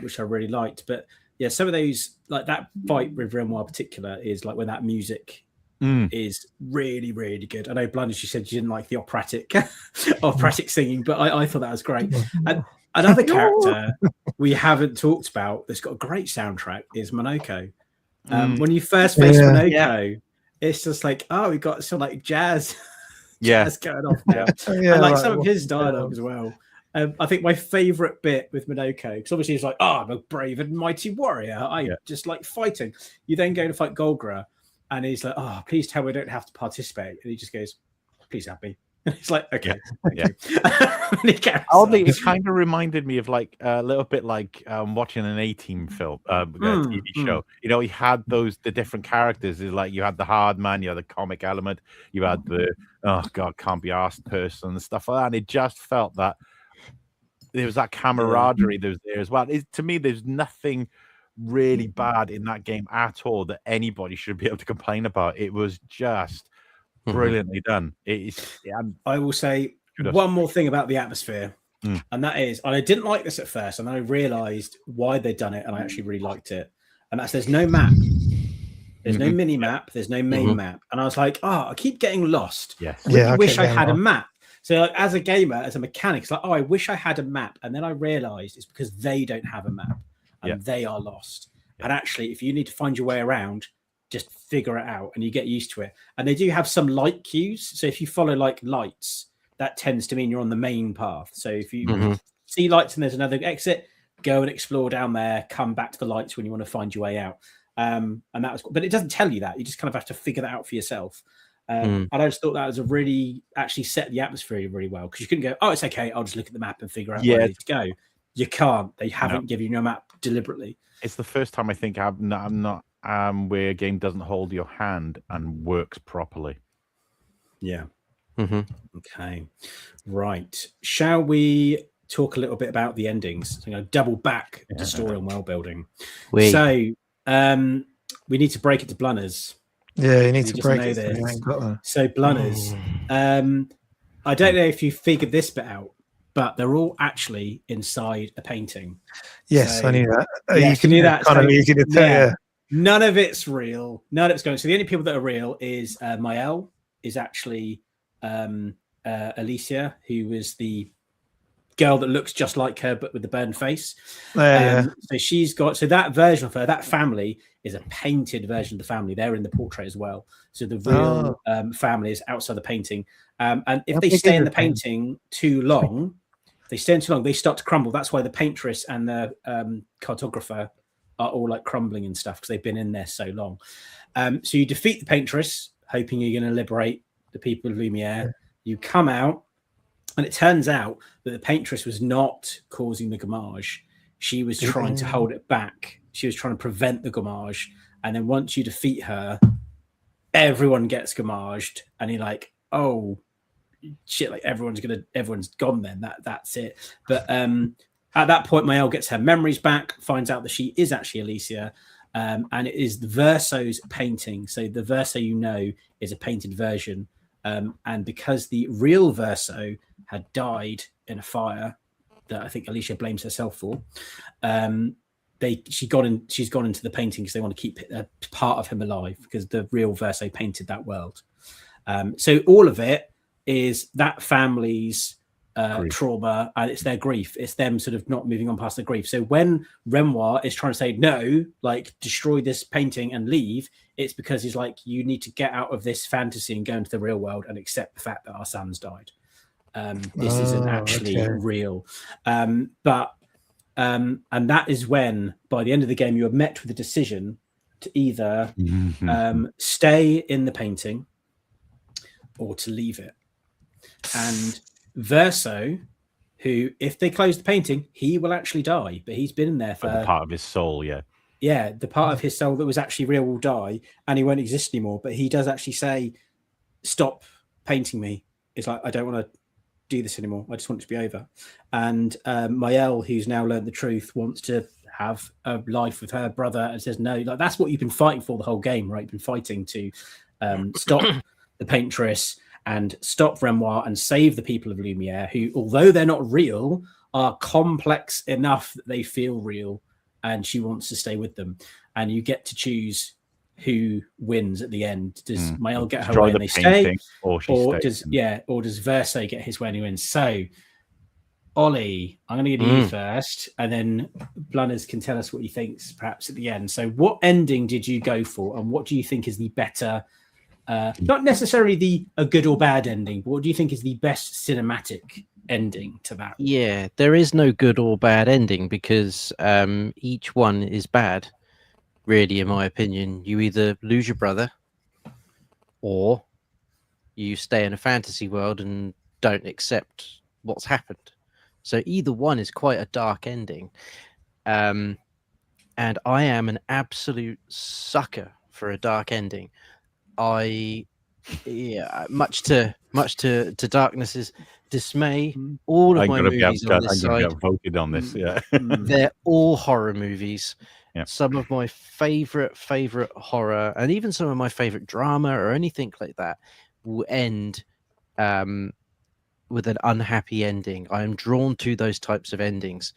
F: which I really liked. But yeah, some of those, like that fight with Renoir in particular, is like when that music is really, really good. I know, Blunders, you said you didn't like the operatic singing, but I thought that was great. And another character we haven't talked about that's got a great soundtrack is Monoko. When you first face
G: Yeah.
F: Minoko, it's just like, oh, we got some like jazz,
I: Yeah.
F: jazz going off now,
G: Yeah,
F: and like
G: right,
F: some of
G: what's
F: his
G: going
F: dialogue
G: on?
F: as well. I think my favorite bit with Minoko, because obviously he's like, oh, I'm a brave and mighty warrior. I just like fighting. You then go to fight Golgra, and he's like, oh, please tell me I don't have to participate. And he just goes, please have me. And he's like, okay. Thank you. And he carries
I: Oddly,
F: on.
I: it kind of reminded me of like a little bit like watching an A-Team film, TV show. You know, he had the different characters. It's like you had the hard man, you had the comic element, you had the oh god, can't be asked person and stuff like that. And it just felt that there was that camaraderie that was there as well. To me, there's nothing really bad in that game at all that anybody should be able to complain about. It was just brilliantly done.
F: I will say one more thing about the atmosphere, and that is, and I didn't like this at first, and then I realized why they'd done it, and I actually really liked it. And that's there's no map, there's no mini map, there's no main map, and I was like, I keep getting lost.
I: Yes,
F: I
G: Yeah,
F: wish I
G: getting
F: had a
G: lost.
F: map. So, like, as a gamer, as a mechanic, it's like, I wish I had a map, and then I realized it's because they don't have a map, and they are lost. And actually, if you need to find your way around, just figure it out and you get used to it. And they do have some light cues. So if you follow like lights, that tends to mean you're on the main path. So if you see lights and there's another exit, go and explore down there, come back to the lights when you want to find your way out. And that was, but it doesn't tell you that. You just kind of have to figure that out for yourself. And I just thought that was a really actually set the atmosphere really well, because you couldn't go, oh, it's okay, I'll just look at the map and figure out where I need to go. You can't. They haven't given you a map deliberately.
I: It's the first time I think I'm not where a game doesn't hold your hand and works properly.
F: Yeah. Okay. Right. Shall we talk a little bit about the endings? So, double back to story and world building. So we need to break it to Blunners.
G: Yeah, you need to
F: just
G: break
F: know
G: it.
F: this.
G: You ain't got that.
F: So Blunners, I don't know if you figured this bit out, but they're all actually inside a painting.
G: Yes,
F: So-
G: I knew that.
F: Yes,
G: You can
F: you knew that.
G: kind of
F: So-
G: easy to tell.
F: yeah.
G: Yeah.
F: None of it's real. None of it's going. So the only people that are real is Mael is actually Alicia, who was the girl that looks just like her but with the burned face. So she's got, so that version of her, that family is a painted version of the family. They're in the portrait as well. So the real family is outside the painting. And if
G: How
F: they
G: big
F: stay
G: is
F: in
G: the
F: the painting too long, they start to crumble. That's why the paintress and the cartographer are all like crumbling and stuff, because they've been in there so long. So you defeat the paintress, hoping you're going to liberate the people of Lumiere. You come out, and it turns out that the paintress was not causing the gommage. She was trying to hold it back. She was trying to prevent the gommage. And then once you defeat her, everyone gets gommaged, and you're like, oh shit, like everyone's gone then. That's it. But at that point, Mael gets her memories back, finds out that she is actually Alicia, and it is the Verso's painting. So the Verso, is a painted version. And because the real Verso had died in a fire that I think Alicia blames herself for, she's gone into the painting because they want to keep a part of him alive, because the real Verso painted that world. So all of it is that family's trauma, and it's their grief. It's them sort of not moving on past the grief. So when Renoir is trying to say no, like destroy this painting and leave, it's because he's like, you need to get out of this fantasy and go into the real world and accept the fact that our son's died. This isn't actually real. And that is when, by the end of the game, you are met with a decision to either stay in the painting or to leave it. And Verso, who, if they close the painting, he will actually die, but he's been in there for
I: the part of his soul,
F: the part of his soul that was actually real will die, and he won't exist anymore. But he does actually say, stop painting me. It's like, I don't want to do this anymore. I just want it to be over. And Mael, who's now learned the truth, wants to have a life with her brother, and says no. Like, that's what you've been fighting for the whole game, right? You've been fighting to stop the paintress and stop Renoir and save the people of Lumiere, who, although they're not real, are complex enough that they feel real, and she wants to stay with them. And you get to choose who wins at the end. Does Mael get her way and they stay, or does Verso get his way and he wins? So Ollie, I'm going to go to you first, and then Blunners can tell us what he thinks perhaps at the end. So what ending did you go for, and what do you think is the better, not necessarily a good or bad ending, but what do you think is the best cinematic ending to that?
H: Yeah, there is no good or bad ending because each one is bad, really, in my opinion. You either lose your brother or you stay in a fantasy world and don't accept what's happened. So either one is quite a dark ending. And I am an absolute sucker for a dark ending. Much to Darkness's dismay, all of my movies on this side,
I: I'm going to get voted on this. Yeah,
H: they're all horror movies.
I: Yeah.
H: Some of my favorite horror, and even some of my favorite drama or anything like that, will end with an unhappy ending. I am drawn to those types of endings.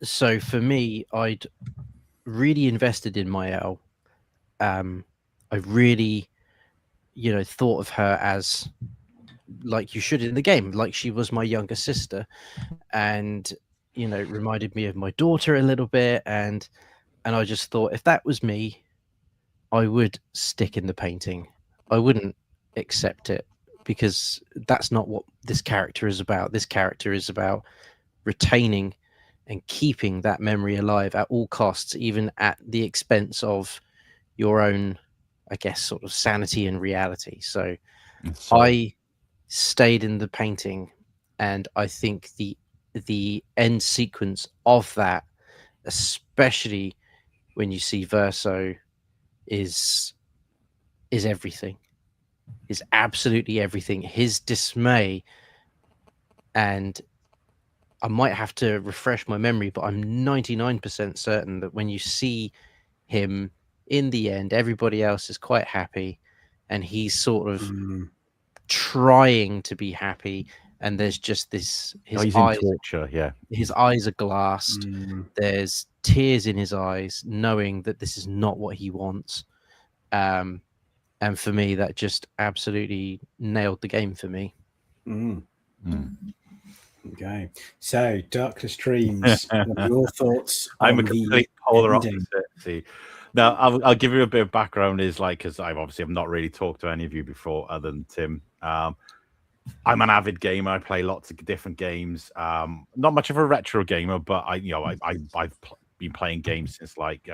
H: So for me, I'd really invested in Maëlle. I really, thought of her as like you should in the game, like she was my younger sister, and it reminded me of my daughter a little bit, and I just thought if that was me, I would stick in the painting. I wouldn't accept it because that's not what this character is about. This character is about retaining and keeping that memory alive at all costs, even at the expense of your own, I guess, sort of sanity and reality. So I stayed in the painting, and I think the end sequence of that, especially when you see Verso, is everything. Is absolutely everything. His dismay, and I might have to refresh my memory, but I'm 99% certain that when you see him in the end, everybody else is quite happy, and he's sort of trying to be happy, and there's just this his eyes
I: torture. Yeah,
H: his eyes are glassed. There's tears in his eyes, knowing that this is not what he wants. And for me, that just absolutely nailed the game for me.
F: Okay, so Darkness Dreams, what are your thoughts?
I: I'm a complete polar opposite. See, now I'll give you a bit of background. Is like, because I've not really talked to any of you before, other than Tim. I'm an avid gamer. I play lots of different games. Not much of a retro gamer, but I've been playing games since like.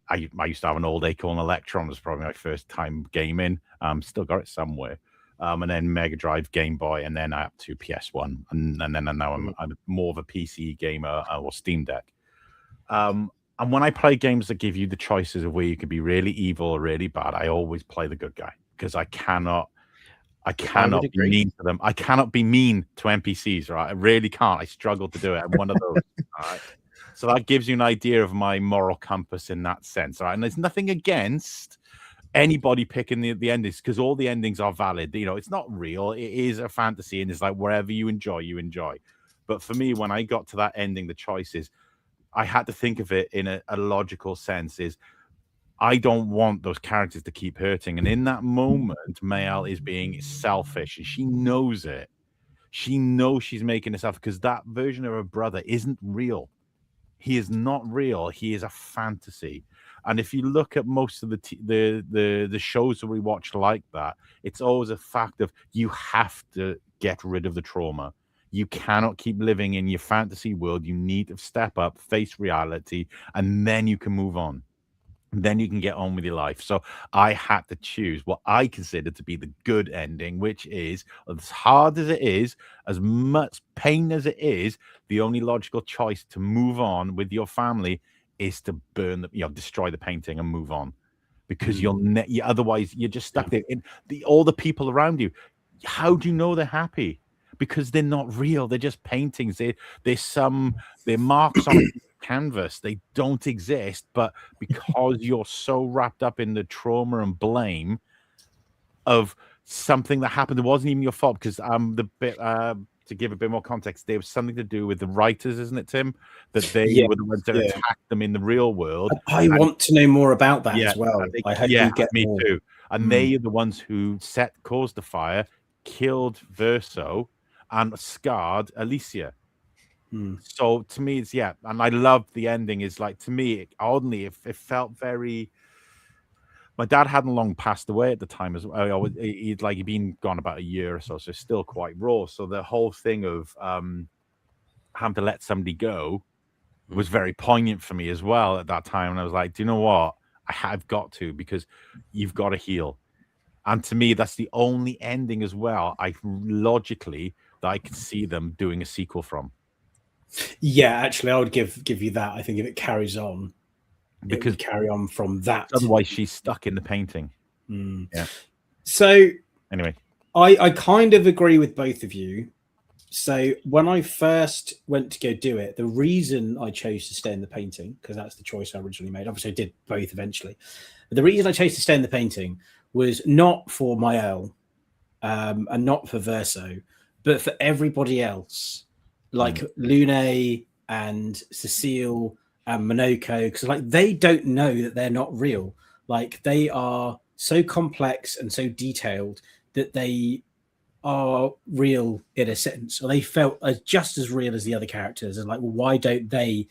I: I used to have an old Acorn Electron. It was probably my first time gaming. Still got it somewhere. And then Mega Drive, Game Boy, and then up to PS1. And now I'm more of a PC gamer or Steam Deck. And when I play games that give you the choices of where you can be really evil or really bad, I always play the good guy because I cannot be mean to them. I cannot be mean to NPCs, right? I really can't. I struggle to do it. I'm one of those. All right. So that gives you an idea of my moral compass in that sense, right? And there's nothing against anybody picking the endings because all the endings are valid. It's not real. It is a fantasy, and it's like wherever you enjoy, you enjoy. But for me, when I got to that ending, the choices, I had to think of it in a logical sense. Is I don't want those characters to keep hurting. And in that moment, Maëlle is being selfish, and she knows it. She knows she's making this up because that version of her brother isn't real. He is not real. He is a fantasy. And if you look at most of the shows that we watch like that, it's always a fact of you have to get rid of the trauma. You cannot keep living in your fantasy world. You need to step up, face reality, and then you can move on. Then you can get on with your life. So I had to choose what I consider to be the good ending, which is, as hard as it is, as much pain as it is, the only logical choice to move on with your family is to destroy the painting and move on, because otherwise you're just stuck there. All the people around you, how do you know they're happy? Because they're not real. They're just paintings. They're marks on canvas. They don't exist. But because you're so wrapped up in the trauma and blame of something that happened, it wasn't even your fault. Because to give a bit more context, there was something to do with the writers, isn't it, Tim? That they were the ones that attacked them in the real world.
F: I want to know more about that as well. I hope you get
I: me
F: more.
I: too. And they are the ones who caused the fire, killed Verso, and scarred Alicia. So to me, it's and I love the ending. Is like, to me, oddly, it felt very. My dad hadn't long passed away at the time as well. He'd been gone about a year or so, so still quite raw. So the whole thing of having to let somebody go was very poignant for me as well at that time. And I was like, do you know what? I have got to, because you've got to heal. And to me, that's the only ending as well, logically, that I could see them doing a sequel from.
F: Yeah, actually, I would give you that. I think if it carries on, because it would carry on from that.
I: Otherwise, she's stuck in the painting. Yeah.
F: So
I: anyway,
F: I kind of agree with both of you. So when I first went to go do it, the reason I chose to stay in the painting, because that's the choice I originally made. Obviously, I did both eventually. But the reason I chose to stay in the painting was not for Mael and not for Verso, but for everybody else, like Lune and Cecile and Monoko, because they don't know that they're not real. Like, they are so complex and so detailed that they are real in a sense, or they felt just as real as the other characters. And well, why don't they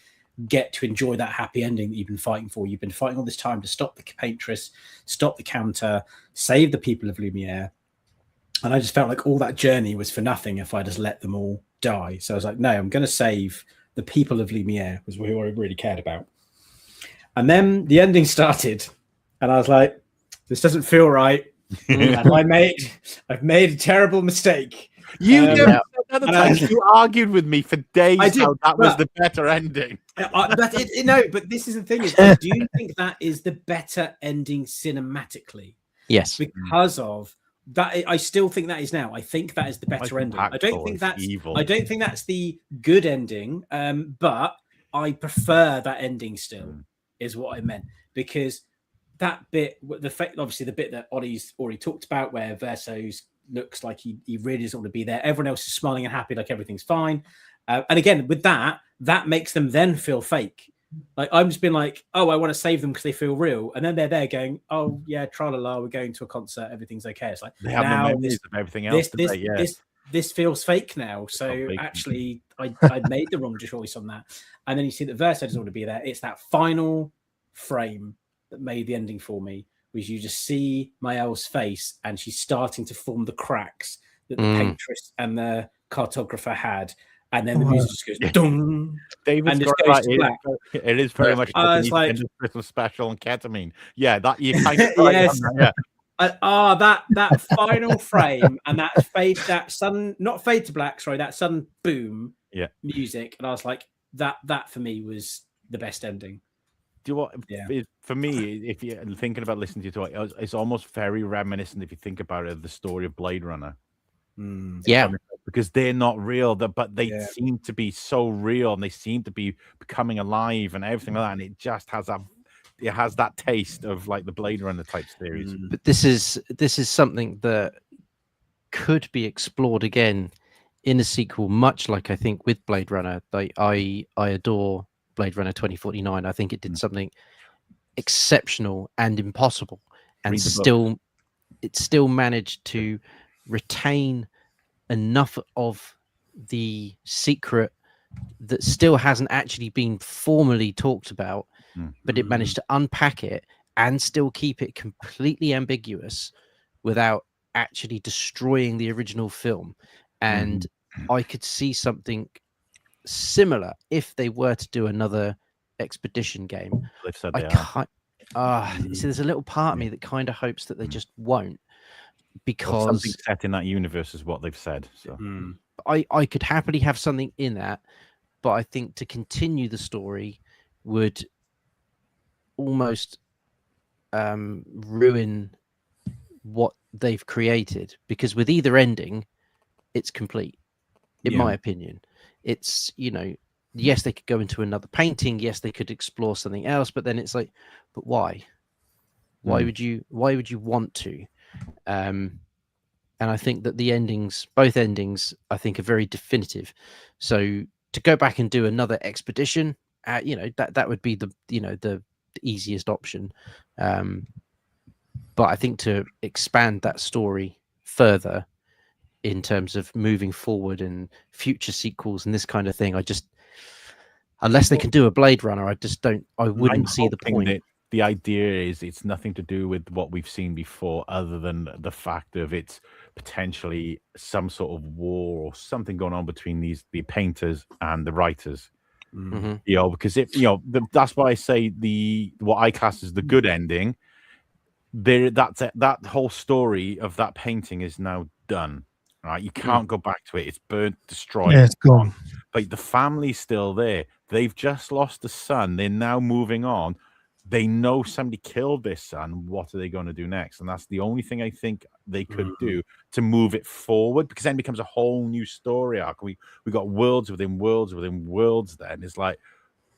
F: get to enjoy that happy ending that you've been fighting for? You've been fighting all this time to stop the Paintress, stop the counter, save the people of Lumiere. And I just felt like all that journey was for nothing if I just let them all die. So I was like, no, I'm going to save the people of Lumiere, was who I really cared about. And then the ending started, and I was like, this doesn't feel right. And I've made a terrible mistake.
I: You argued with me for days. I did, how that was the better ending.
F: But this is the thing: I do think that is the better ending cinematically.
H: Yes,
F: because of that. I still think that is now. I think that is the better ending. I don't think that's evil. I don't think that's the good ending. But I prefer that ending still. Is what I meant, because that bit, obviously the bit that Ollie's already talked about, where Verso's looks like he really doesn't want to be there. Everyone else is smiling and happy, like everything's fine. And again, with that makes them then feel fake. Like, I'm just being like, oh, I want to save them because they feel real. And then they're there going, oh, yeah, tra-la-la, we're going to a concert, everything's okay. It's like,
I: they have no memories of everything else.
F: This feels fake now. So actually, I made the wrong choice on that. And then you see that Verso doesn't want to be there. It's that final frame that made the ending for me, was you just see Mael's face and she's starting to form the cracks that the Paintress and the cartographer had, and then the music just goes dung.
I: David's got right. It is very much like Christmas special and ketamine. Yeah, that you kind of
F: yes. That final frame and that sudden, not fade to black, sorry, that sudden boom music, and I was like, that for me was the best ending.
I: Do you know what? Yeah. For me, if you're thinking about listening to you talk, it's almost very reminiscent, if you think about it, of the story of Blade Runner.
H: Yeah,
I: because they're not real, but they seem to be so real, and they seem to be becoming alive and everything like that. And it just has that taste of like the Blade Runner type series.
H: But this is something that could be explored again in a sequel, much like I think with Blade Runner. I adore Blade Runner 2049. I think it did something exceptional and impossible, and it still managed to retain enough of the secret that still hasn't actually been formally talked about, but it managed to unpack it and still keep it completely ambiguous without actually destroying the original film. And I could see something similar if they were to do another expedition game.
I: So
H: there's a little part of me that kind of hopes that they just won't, because
I: something set in that universe is what they've said. So
H: I could happily have something in that, but I think to continue the story would almost ruin what they've created, because with either ending, it's complete, in my opinion. It's, yes, they could go into another painting. Yes, they could explore something else, but then it's like, but why? Why would you want to? And I think that both endings, I think, are very definitive. So to go back and do another expedition, that would be the easiest option. But I think to expand that story further in terms of moving forward and future sequels and this kind of thing. I just, unless they can do a Blade Runner, I wouldn't see the point.
I: That the idea is it's nothing to do with what we've seen before, other than the fact of it's potentially some sort of war or something going on between the painters and the writers.
H: Mhm.
I: Because if that's why I say what I class as the good ending. That whole story of that painting is now done. Right, you can't go back to it. It's burnt, destroyed.
G: Yeah, it's gone.
I: But the family's still there. They've just lost a son. They're now moving on. They know somebody killed their son. What are they going to do next? And that's the only thing I think they could do to move it forward, because then it becomes a whole new story arc. We got worlds within worlds within worlds. Then it's like,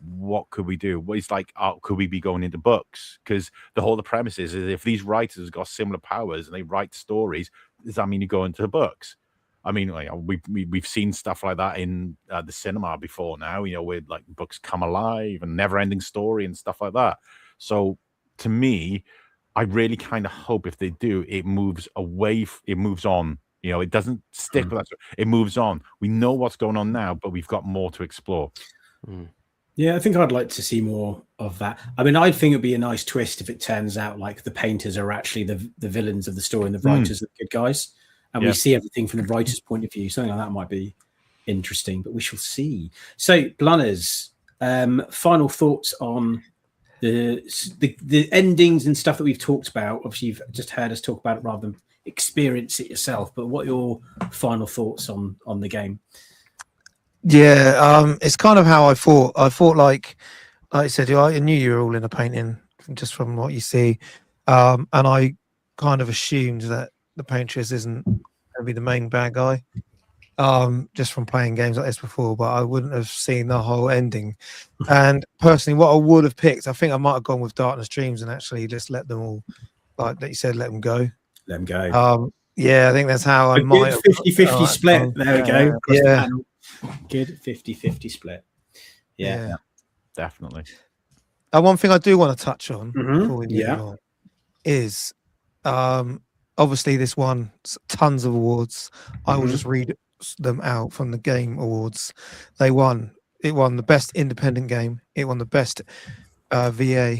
I: what could we do? Well, it's like, could we be going into books? Because the premise is if these writers got similar powers and they write stories, does that mean you go into books? I mean, like, we've seen stuff like that in the cinema before now, where like books come alive and never-ending story and stuff like that. So to me, I really kind of hope if they do, it moves away, it moves on. It doesn't stick with that. It moves on. We know what's going on now, but we've got more to explore.
F: Yeah, I think I'd like to see more of that. I mean, I think it'd be a nice twist if it turns out like the painters are actually the villains of the story and the writers are the good guys. And we see everything from the writer's point of view. Something like that might be interesting, but we shall see. So, Blunners, final thoughts on the endings and stuff that we've talked about. Obviously, you've just heard us talk about it rather than experience it yourself. But what are your final thoughts on the game?
G: Yeah, it's kind of how I thought. I thought like I said, I knew you were all in a painting just from what you see, and I kind of assumed that the Paintress isn't going to be the main bad guy, just from playing games like this before. But I wouldn't have seen the whole ending. And personally, what I would have picked, I think I might have gone with Darkness Dreams and actually just let them all, like you said, let them go.
F: Let them go.
G: Yeah, I think that's how I might have
F: 50-50 split. There we go.
G: Yeah.
F: Good 50-50 split. Yeah,
I: definitely.
G: One thing I do want to touch on before we move on is obviously this won tons of awards. I will just read them out from the Game Awards. It won the best independent game. It won the best VA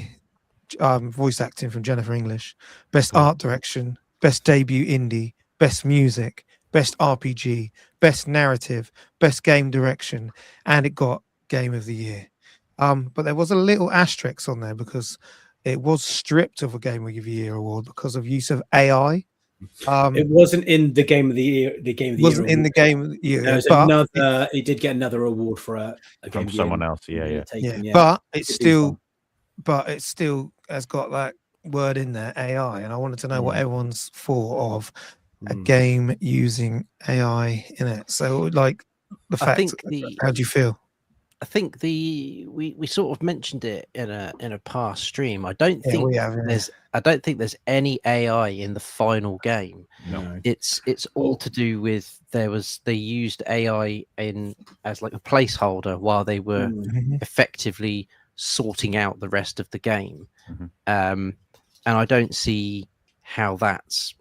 G: voice acting from Jennifer English, best art direction, best debut indie, best music, best RPG, best narrative, best game direction, and it got Game of the Year. But there was a little asterisk on there because it was stripped of a Game of the Year award because of use of AI.
F: It wasn't in the Game of the Year. The Game of the
G: wasn't
F: Year
G: in the Game of the Year.
F: There was it did get another award for a game
I: from someone else. Yeah.
G: But it's still has got that word in there, AI, and I wanted to know what everyone's thought of a game using AI in it. So, like the fact, how do you feel?
H: I think we sort of mentioned it in a past stream. I don't think there's any AI in the final game.
I: No,
H: it's all to do with they used AI as like a placeholder while they were effectively sorting out the rest of the game. And I don't see how that's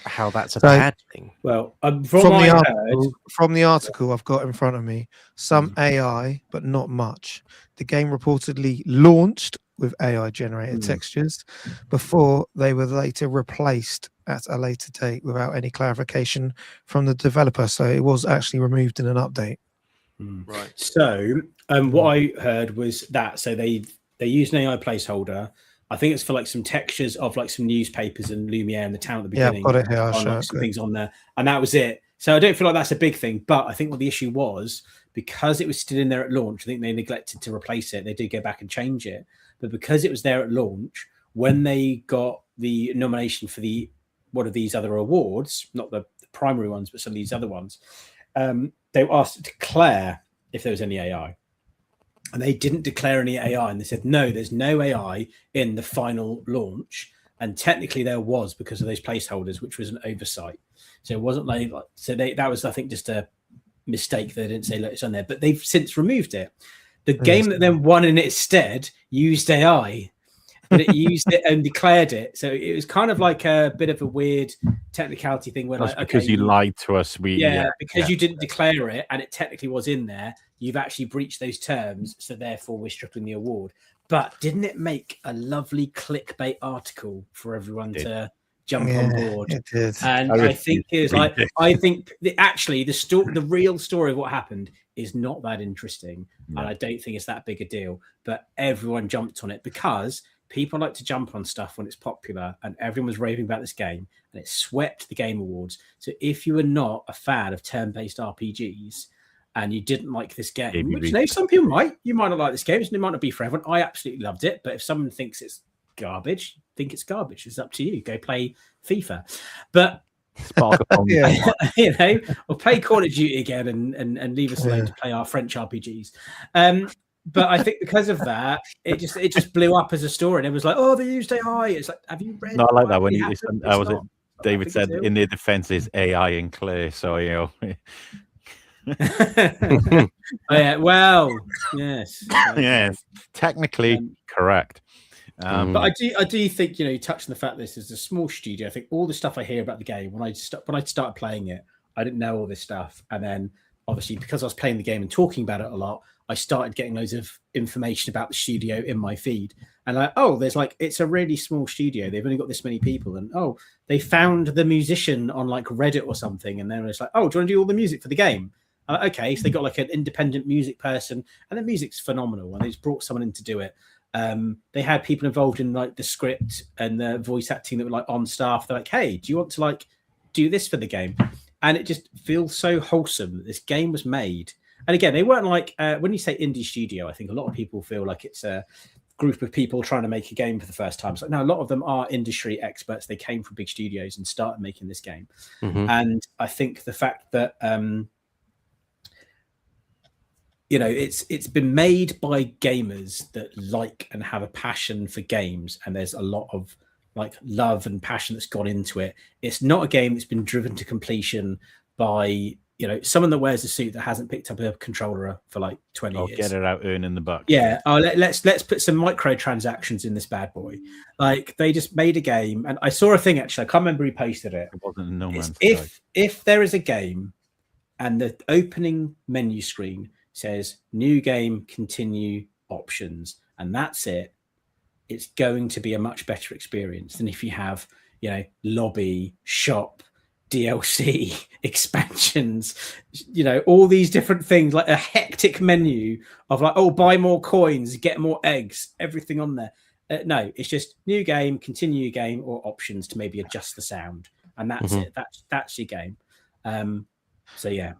H: a bad thing.
F: Well,
G: from the article I've got in front of me, some AI, but not much. The game reportedly launched with AI generated textures before they were later replaced at a later date without any clarification from the developer. So it was actually removed in an update.
F: Right. So what I heard was that they used an AI placeholder. I think it's for like some textures of like some newspapers and Lumiere and the town at the beginning.
G: Yeah, I've got it here. I'll show
F: some things on there, and that was it. So I don't feel like that's a big thing, but I think what the issue was, because it was still in there at launch, I think they neglected to replace it. They did go back and change it, but because it was there at launch, when they got the nomination for one of these other awards, not the primary ones, but some of these other ones, they were asked to declare if there was any AI. And they didn't declare any AI, and they said, no, there's no AI in the final launch. And technically there was because of those placeholders, which was an oversight. So it wasn't like that was, I think, just a mistake. They didn't say, look, it's on there, but they've since removed it. The game that then won in its stead used AI. but it used it and declared it. So it was kind of like a bit of a weird technicality thing where,
I: That's
F: like,
I: because
F: okay,
I: you lied to us.
F: Because you didn't declare it and it technically was in there, you've actually breached those terms. So therefore, we're stripping the award. But didn't it make a lovely clickbait article for everyone to jump on board?
G: It did.
F: And I think it's like, I think the real story of what happened is not that interesting.
I: No.
F: And I don't think it's that big a deal. But everyone jumped on it because people like to jump on stuff when it's popular, and everyone was raving about this game, and it swept the Game Awards. So if you were not a fan of turn-based RPGs and you didn't like this game, which some people might, you might not like this game, it might not be for everyone. I absolutely loved it, but if someone thinks it's garbage, it's up to you. Go play FIFA, but you know, or play Call of Duty again and leave us alone to play our French RPGs. But I think because of that, it just blew up as a story, and it was like, oh, they used AI. It's like, have you read?
I: No, I like that when David said in their defense is AI in Clair, so you know.
F: Well, yes,
I: technically correct.
F: But I do think, you know, touching the fact that this is a small studio, I think all the stuff I hear about the game when I started playing it, I didn't know all this stuff, and then obviously because I was playing the game and talking about it a lot, I started getting loads of information about the studio in my feed, and like, oh, there's like, it's a really small studio, they've only got this many people, and oh, they found the musician on like Reddit or something, and then it's like, oh, do you want to do all the music for the game? Okay, so they got like an independent music person, and the music's phenomenal, and they just brought someone in to do it. They had people involved in like the script and the voice acting that were like on staff. They're like, hey, do you want to like do this for the game? And it just feels so wholesome that this game was made. And again, they weren't like, when you say indie studio, I think a lot of people feel like it's a group of people trying to make a game for the first time. So no, a lot of them are industry experts. They came from big studios and started making this game. And I think the fact that you know, it's been made by gamers that like and have a passion for games, and there's a lot of like love and passion that's gone into it. It's not a game that's been driven to completion by, you know, someone that wears a suit that hasn't picked up a controller for like 20 years.
I: Get it out earning the buck.
F: Yeah. Let's put some microtransactions in this bad boy. Like, they just made a game, and I saw a thing actually. I can't remember who posted it.
I: It wasn't No Man's Sky.
F: If there is a game and the opening menu screen says new game, continue, options, and that's it, it's going to be a much better experience than if you have, you know, lobby, shop, DLC, expansions, you know, all these different things, like a hectic menu of like, oh, buy more coins, get more eggs, everything on there. No, it's just new game, continue game, or options to maybe adjust the sound, and that's it. That's your game. So yeah.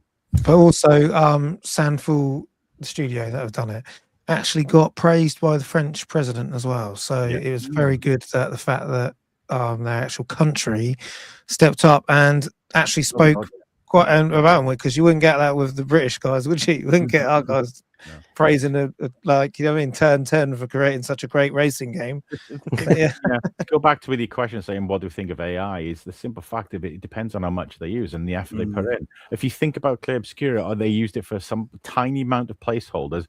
G: But also, Sandfall, the studio that have done it, actually got praised by the French president as well. So it was very good that the fact that their actual country stepped up and actually spoke quite about it, because you wouldn't get that with the British guys, would you? You wouldn't get our guys praising a like, you know what I mean, turn 10 for creating such a great racing game.
I: Go back to with your question saying what do we think of AI, is the simple fact of it depends on how much they use and the effort they put in. If you think about Clair Obscur, or they used it for some tiny amount of placeholders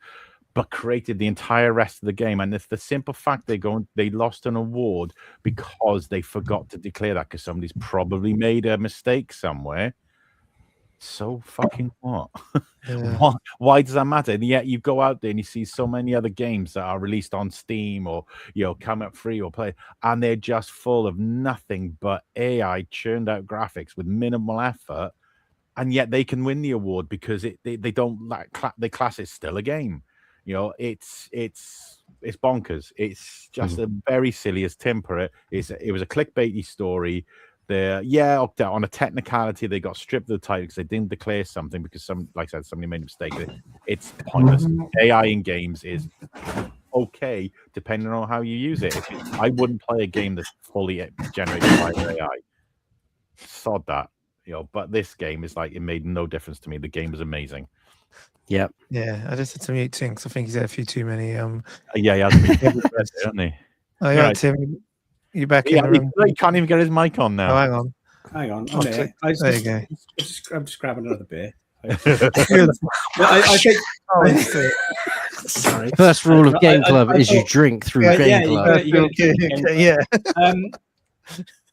I: but created the entire rest of the game, and it's the simple fact they lost an award because they forgot to declare that because somebody's probably made a mistake somewhere. So fucking what? Why does that matter? And yet you go out there and you see so many other games that are released on Steam or, you know, come up free or play, and they're just full of nothing but AI churned out graphics with minimal effort, and yet they can win the award because they don't like they class it still a game. You know, it's bonkers. It's just a very silly, as Tim put it. It was a clickbaity story. On a technicality, they got stripped of the title because they didn't declare something because like I said, somebody made a mistake. It's pointless. AI in games is okay depending on how you use it. I wouldn't play a game that's fully generated by AI. Sod that, you know. But this game is like, it made no difference to me. The game was amazing.
G: Yep. Yeah, I just had to mute Tim because I think he's had a few too many.
I: He has been, hasn't he?
G: Oh yeah, right. Tim, you back in?
I: He can't even get his mic on now.
G: Oh, hang on.
F: There you go. I'm just grabbing another beer.
G: I think
F: Sorry.
H: First rule of Game Club is you
F: thought-
H: drink through
F: Yeah,
H: Game
F: you
H: Club.
F: gotta- you gotta
G: Okay,
F: keep it
G: yeah.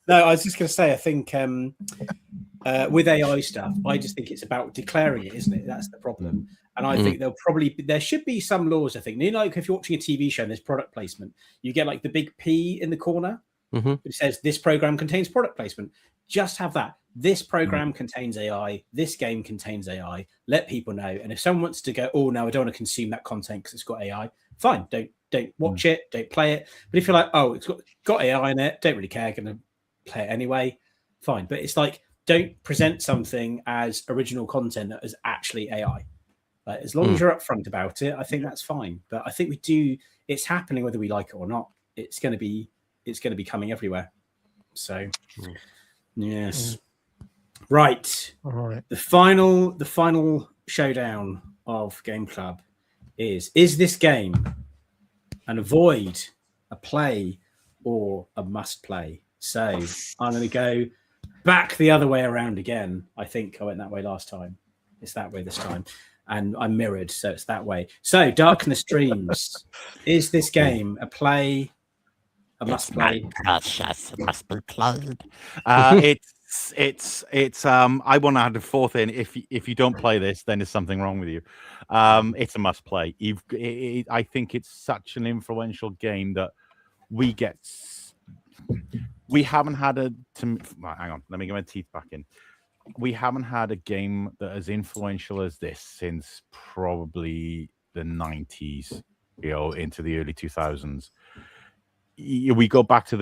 F: No, I was just going to say, I think with AI stuff, I just think it's about declaring it, isn't it? That's the problem. And I think there should be some laws. I think, like if you're watching a TV show and there's product placement, you get like the big P in the corner. It says this program contains product placement. Just have that. This program contains AI. This game contains AI. Let people know. And if someone wants to go, oh no, I don't want to consume that content because it's got AI. Fine, don't watch it, don't play it. But if you're like, oh, it's got AI in it, don't really care, gonna play it anyway. Fine. But it's like, don't present something as original content that is actually AI. Like, as long as you're upfront about it, I think that's fine. But I think it's happening whether we like it or not. It's going to be coming everywhere. So, yes. Right.
G: All right.
F: The final showdown of Game Club is this game an avoid, a play, or a must play? So I'm going to go back the other way around again. I think I went that way last time. It's that way this time. And I'm mirrored, so it's that way. So Darkness Dreams. Is this game a play, a must play?
I: Precious, it must be played. It's I want to add a fourth in. If you don't play this, then there's something wrong with you. It's a must play. I think it's such an influential game that we haven't had hang on, let me get my teeth back in. We haven't had a game that as influential as this since probably the 90s, into the early 2000s. We go back to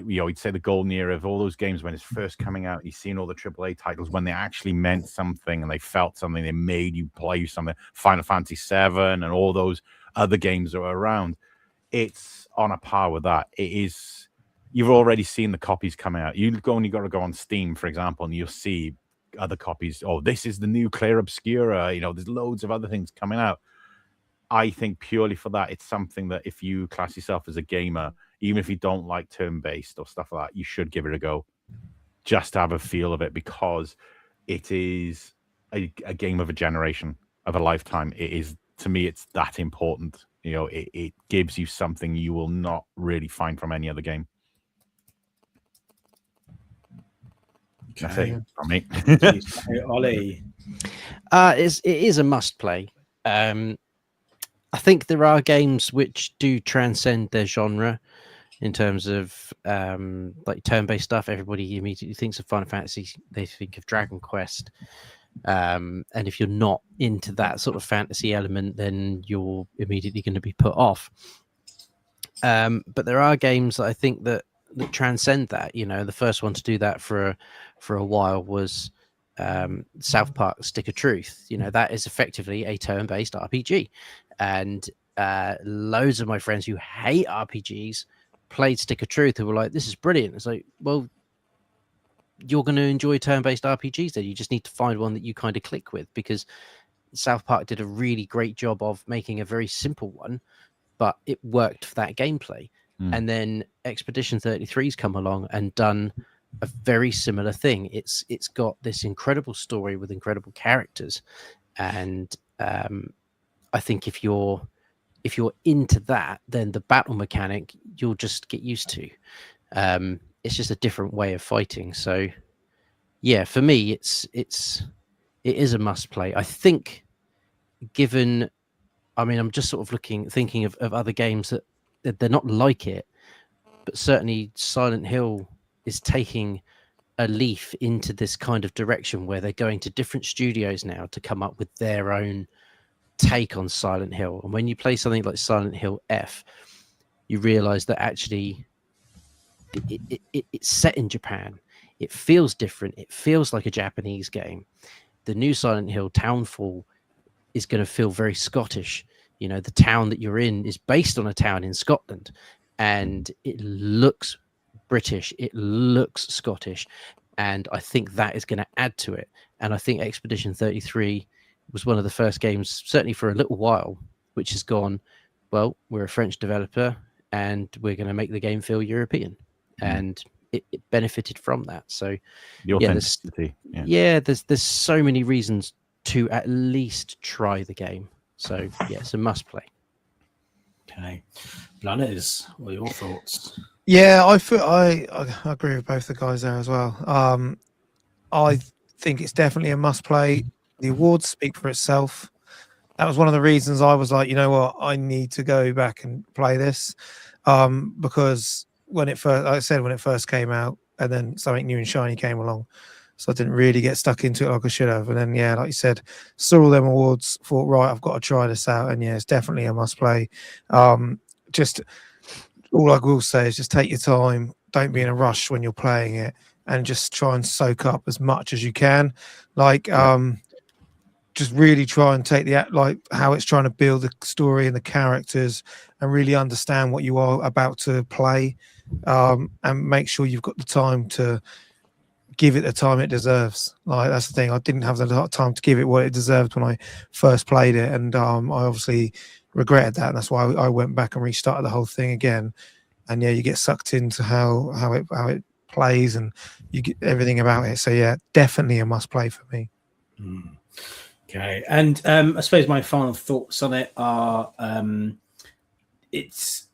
I: you'd say the golden era of all those games when it's first coming out. You've seen all the AAA titles when they actually meant something and they felt something. They made you play something. Final Fantasy VII and all those other games that were around. It's on a par with that. It is. You've already seen the copies coming out. You've only got to go on Steam, for example, and you'll see other copies. Oh, this is the new Clair Obscur. There's loads of other things coming out. I think purely for that, it's something that if you class yourself as a gamer, even if you don't like turn-based or stuff like that, you should give it a go. Just to have a feel of it, because it is a game of a generation, of a lifetime. It is, to me, it's that important. It gives you something you will not really find from any other game.
F: Okay.
I: From me.
F: Ollie.
H: It is a must play. I think there are games which do transcend their genre in terms of like turn-based stuff. Everybody immediately thinks of Final Fantasy. They think of Dragon Quest. And if you're not into that sort of fantasy element, then you're immediately going to be put off. But there are games that I think that transcend that. The first one to do that for a while was South Park Stick of Truth. That is effectively a turn-based RPG, and loads of my friends who hate RPGs played Stick of Truth who were like, this is brilliant. It's like, well, you're going to enjoy turn-based RPGs then. You just need to find one that you kind of click with, because South Park did a really great job of making a very simple one, but it worked for that gameplay. And then Expedition 33's come along and done a very similar thing. It's got this incredible story with incredible characters, and I think if you're into that, then the battle mechanic you'll just get used to. It's just a different way of fighting. So yeah, for me, it is a must play. I think, given, I'm just sort of thinking of other games that they're not like it, but certainly Silent Hill is taking a leaf into this kind of direction where they're going to different studios now to come up with their own take on Silent Hill. And when you play something like Silent Hill F, you realize that actually it's set in Japan. It feels different. It feels like a Japanese game. The new Silent Hill Townfall is going to feel very Scottish. The town that you're in is based on a town in Scotland, and it looks British. It looks Scottish. And I think that is going to add to it. And I think Expedition 33 was one of the first games, certainly for a little while, which has gone, well, we're a French developer and we're going to make the game feel European. And it benefited from that. So
I: the authenticity.
H: There's so many reasons to at least try the game. So yeah, it's a must play.
F: Okay, Blanes, what are your thoughts?
G: Yeah, I agree with both the guys there as well. I think it's definitely a must play. The awards speak for itself. That was one of the reasons I was like, you know what, I need to go back and play this, because when it first, like I said, when it first came out, and then something new and shiny came along, so I didn't really get stuck into it like I should have. And then yeah, like you said, saw all them awards, thought right, I've got to try this out, and yeah, it's definitely a must play. Just all I will say is just take your time, don't be in a rush when you're playing it, and just try and soak up as much as you can. Like just really try and take like how it's trying to build the story and the characters, and really understand what you are about to play, and make sure you've got the time to give it the time it deserves. Like that's the thing, I didn't have the time to give it what it deserved when I first played it, and I obviously regretted that, and that's why I went back and restarted the whole thing again. And yeah, you get sucked into how it plays, and you get everything about it. So yeah, definitely a must play for me.
F: Okay, and I suppose my final thoughts on it are it's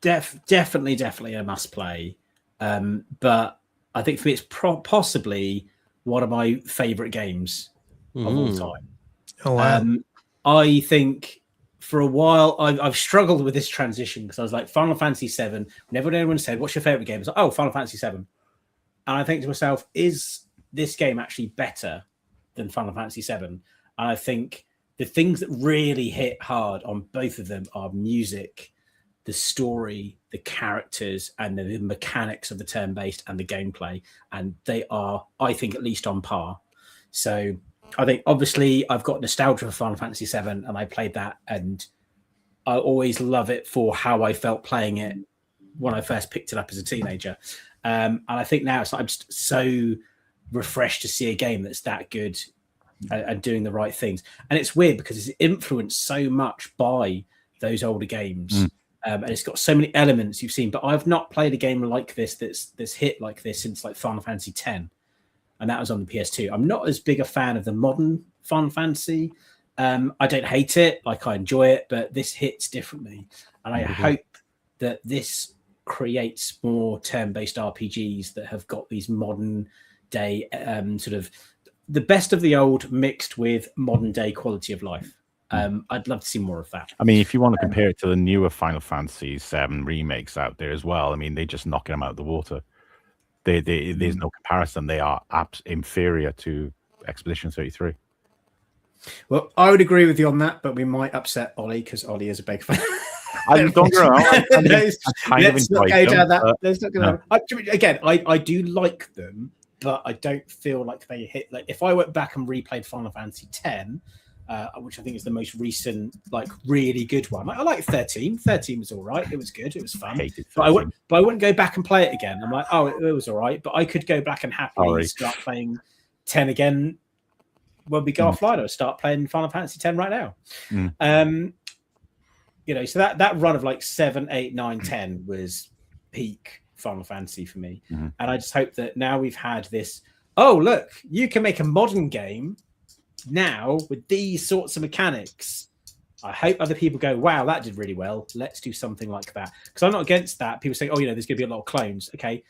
F: definitely a must play, but I think for me it's possibly one of my favorite games of all time.
G: Oh wow.
F: I think for a while I've struggled with this transition, because I was like, Final Fantasy VII, whenever anyone said what's your favorite game, I was like, oh, Final Fantasy VII, and I think to myself, is this game actually better than Final Fantasy VII? And I think the things that really hit hard on both of them are music, the story, the characters, and the mechanics of the turn-based and the gameplay, and they are, I think, at least on par. So I think obviously I've got nostalgia for Final Fantasy VII, and I played that, and I always love it for how I felt playing it when I first picked it up as a teenager. And I think now it's like I'm just so refreshed to see a game that's that good and doing the right things. And it's weird because it's influenced so much by those older games. And it's got so many elements you've seen, but I've not played a game like this that's hit like this since like Final Fantasy X, and that was on the PS2. I'm not as big a fan of the modern Final Fantasy. I don't hate it, like I enjoy it, but this hits differently. And I hope that this creates more turn-based RPGs that have got these modern day sort of the best of the old mixed with modern day quality of life. I'd love to see more of that.
I: I mean, if you want to compare it to the newer Final Fantasy VII remakes out there as well, I mean, they're just knocking them out of the water. There's no comparison. They are inferior to Expedition 33.
F: Well, I would agree with you on that, but we might upset Ollie because Ollie is a big fan.
I: Let's not go down that.
F: Let's not go down. Again, I do like them, but I don't feel like they hit. Like if I went back and replayed Final Fantasy X, which I think is the most recent, like really good one. Like, I like 13. 13 was all right. It was good. It was fun. But I wouldn't go back and play it again. I'm like, oh, it was all right. But I could go back and happily start playing 10 again when we go offline. Or start playing Final Fantasy X right now. You know, so that run of like 7, 8, 9, 10 was peak Final Fantasy for me. And I just hope that now we've had this, oh, look, you can make a modern game now with these sorts of mechanics. I hope other people go, wow, that did really well. Let's do something like that. Because I'm not against that. People say, oh, you know, there's going to be a lot of clones. Okay.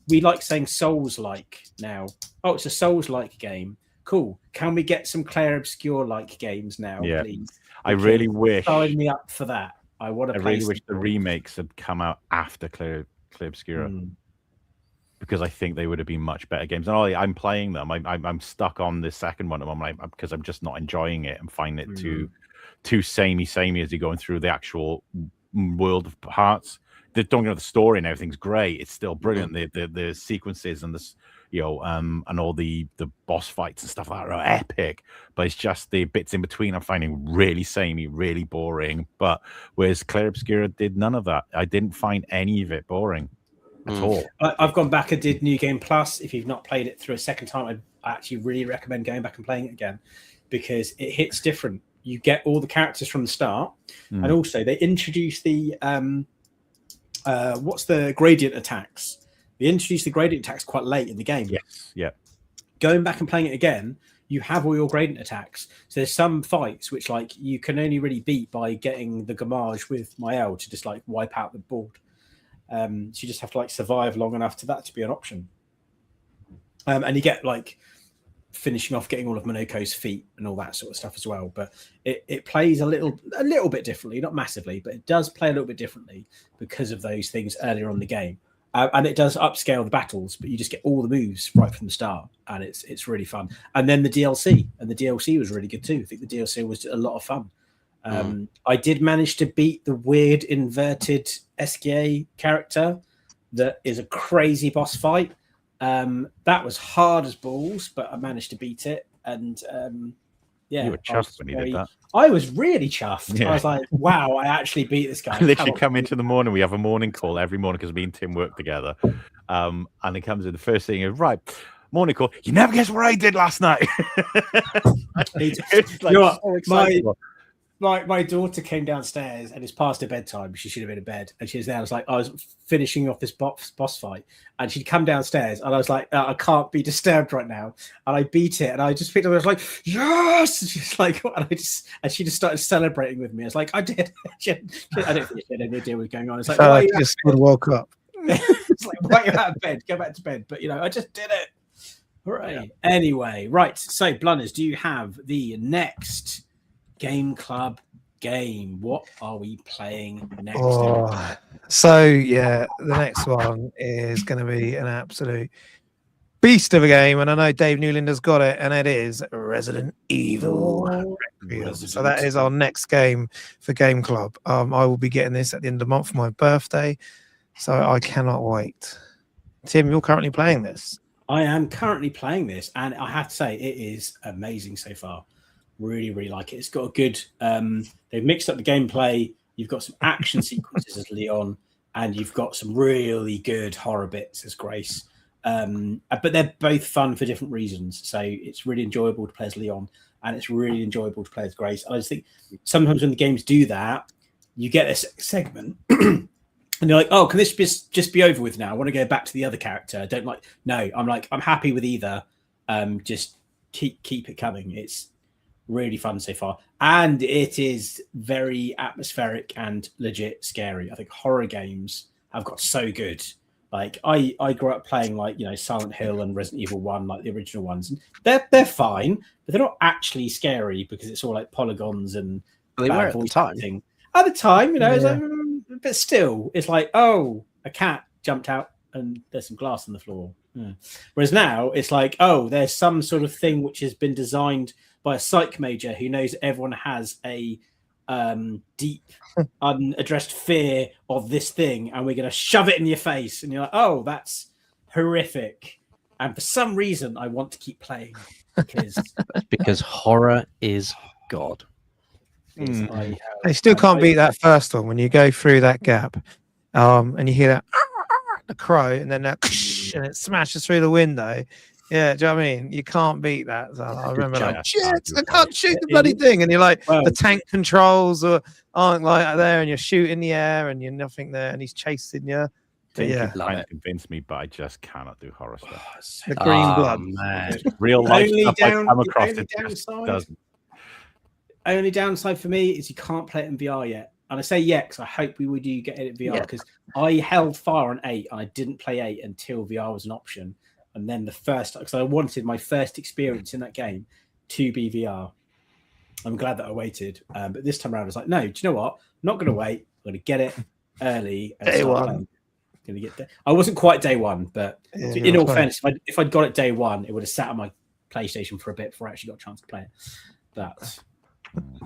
F: We like saying Souls-like now. Oh, it's a Souls-like game. Cool. Can we get some Clair Obscur-like games now, please?
I: I really wish.
F: Sign me up for that. I want to.
I: I really wish the remakes had come out after Clair Obscur, because I think they would have been much better games. And I'm playing them. I'm stuck on the second one of them, because I'm just not enjoying it and finding it too samey as you're going through the actual world of parts. Don't get the story and everything's great. It's still brilliant. The sequences and the and all the boss fights and stuff like that are epic, but it's just the bits in between I'm finding really samey, really boring. But whereas Clair Obscur did none of that. I didn't find any of it boring at all.
F: I've gone back and did New Game Plus. If you've not played it through a second time, I actually really recommend going back and playing it again, because it hits different. You get all the characters from the start, and also they introduce the what's the gradient attacks. They introduced the gradient attacks quite late in the game.
I: Yes, yeah.
F: Going back and playing it again, you have all your gradient attacks. So there's some fights which like you can only really beat by getting the Gamage with Mael to just like wipe out the board. So you just have to like survive long enough to that to be an option. And you get like finishing off getting all of Monoko's feet and all that sort of stuff as well. But it plays a little bit differently, not massively, but it does play a little bit differently because of those things earlier on in the game. And it does upscale the battles, but you just get all the moves right from the start, and it's really fun. And then the DLC was really good too. I think the DLC was a lot of fun. I did manage to beat the weird inverted SKA character that is a crazy boss fight. That was hard as balls, but I managed to beat it. And yeah,
I: you were chuffed when you did that.
F: I was really chuffed.
I: Yeah.
F: I was like, wow, I actually beat this guy.
I: I literally come into the morning. We have a morning call every morning because me and Tim work together. And it comes in the first thing is, right, morning call. You never guess what I did last night. It's like,
F: you know
I: so
F: what?
I: exciting.
F: My daughter came downstairs and it's past her bedtime. She should have been in bed. And she was there. I was like, I was finishing off this boss fight. And she'd come downstairs and I was like, I can't be disturbed right now. And I beat it. And I just picked up. I was like, yes. And she's like, and she just started celebrating with me. I was like, I did. I don't think she had any idea what was going on. It's like, why you
G: just woke up.
F: It's like, why are you out of bed? Go back to bed. But I just did it. All right. Yeah. Anyway, right. So, Blunners, do you have the next Game Club game? What are we playing next?
G: So yeah, the next one is going to be an absolute beast of a game, and I know Dave Newland has got it, and it is Resident Evil. So that is our next game for Game Club. I will be getting this at the end of the month for my birthday, so I cannot wait. Tim, you're currently playing this.
F: I am currently playing this, and I have to say it is amazing so far. Really, really like it. It's got a good. They've mixed up the gameplay. You've got some action sequences as Leon, and you've got some really good horror bits as Grace. But they're both fun for different reasons. So it's really enjoyable to play as Leon, and it's really enjoyable to play as Grace. I just think sometimes when the games do that, you get a segment, and you're like, "Oh, can this just be over with now? I want to go back to the other character." I don't like. No, I'm happy with either. Just keep it coming. It's really fun so far, and it is very atmospheric and legit scary. I think horror games have got so good. Like I grew up playing like Silent Hill and Resident Evil 1, like the original ones, and they're fine, but they're not actually scary because it's all like polygons and
H: they were at the time.
F: Acting. At the time, it's like, but still, it's like, oh, a cat jumped out and there's some glass on the floor. Yeah. Whereas now it's like, oh, there's some sort of thing which has been designed by a psych major who knows everyone has a deep, unaddressed fear of this thing, and we're going to shove it in your face. And you're like, oh, that's horrific. And for some reason, I want to keep playing
H: because horror is God.
G: They still can't beat that first one when you go through that gap, and you hear that the crow, and then that and it smashes through the window. Yeah, do you know what I mean? You can't beat that. So I remember like, shit, I can't shoot the bloody thing. And you're like, the tank controls aren't like there, and you're shooting in the air, and you're nothing there, and he's chasing you. But yeah,
I: trying to convince me, but I just cannot do horror stuff.
G: The green blood,
I: man. Real life stuff I come across it just doesn't.
F: Only downside for me is you can't play it in VR yet. And I say yeah, because I hope we would do get it in VR, because I held fire on 8 and I didn't play 8 until VR was an option. And then because I wanted my first experience in that game to be VR. I'm glad that I waited. But this time around, I was like, no, do you know what? I'm not going to wait. I'm going to get it early. And
G: day one.
F: I wasn't quite day one, but in all fairness, if I'd got it day one, it would have sat on my PlayStation for a bit before I actually got a chance to play it. But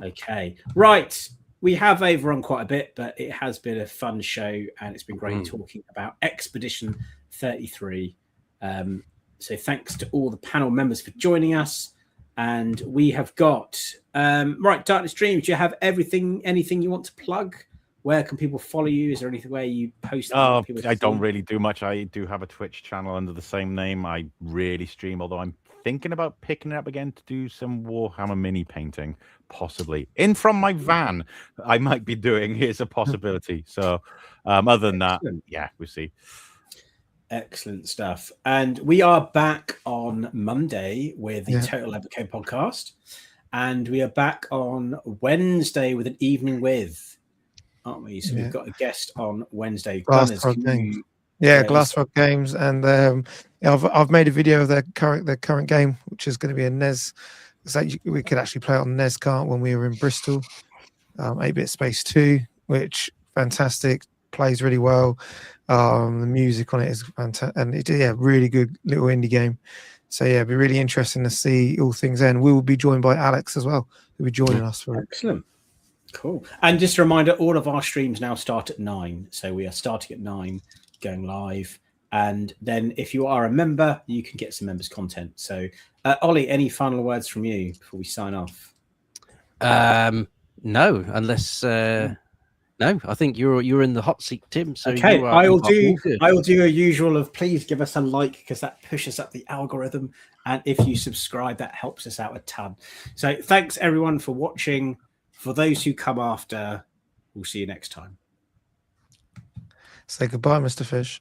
F: okay. Right. We have overrun quite a bit, but it has been a fun show, and it's been great talking about Expedition 33. So thanks to all the panel members for joining us. And we have got right, Darkness Dreams, do you have anything you want to plug? Where can people follow you? Is there anything where you post?
I: I don't really do much. I do have a Twitch channel under the same name. I really stream, although I'm thinking about picking it up again to do some Warhammer mini painting, possibly in from my van. I might be doing. Here's a possibility. So other than that, yeah, we'll see.
F: Excellent stuff. And we are back on Monday with the
G: Yeah.
F: Total Epic podcast. And we are back on Wednesday with an evening with, aren't we? So we've got a guest on Wednesday. Gunners,
G: Glassfrog
F: can
G: Games.
F: you-
G: Yeah,
F: you
G: Glassfrog Games, and I've made a video of their current game, which is going to be a NES. It's like we could actually play it on NES cart when we were in Bristol. 8-Bit Space 2, which fantastic, plays really well. The music on it is fantastic, and really good little indie game. So it'd be really interesting to see all things there. And we will be joined by Alex as well, who'll be joining us for it.
F: Excellent. Cool. And just a reminder, all of our streams now start at 9. So we are starting at 9, going live. And then if you are a member, you can get some members content. So Ollie, any final words from you before we sign off?
H: No, unless no, I think you're in the hot seat, Tim. So
F: okay,
H: you are,
F: I will do a usual of please give us a like, because that pushes up the algorithm, and if you subscribe, that helps us out a ton. So thanks everyone for watching. For those who come after, we'll see you next time.
G: Say goodbye, Mr. Fish.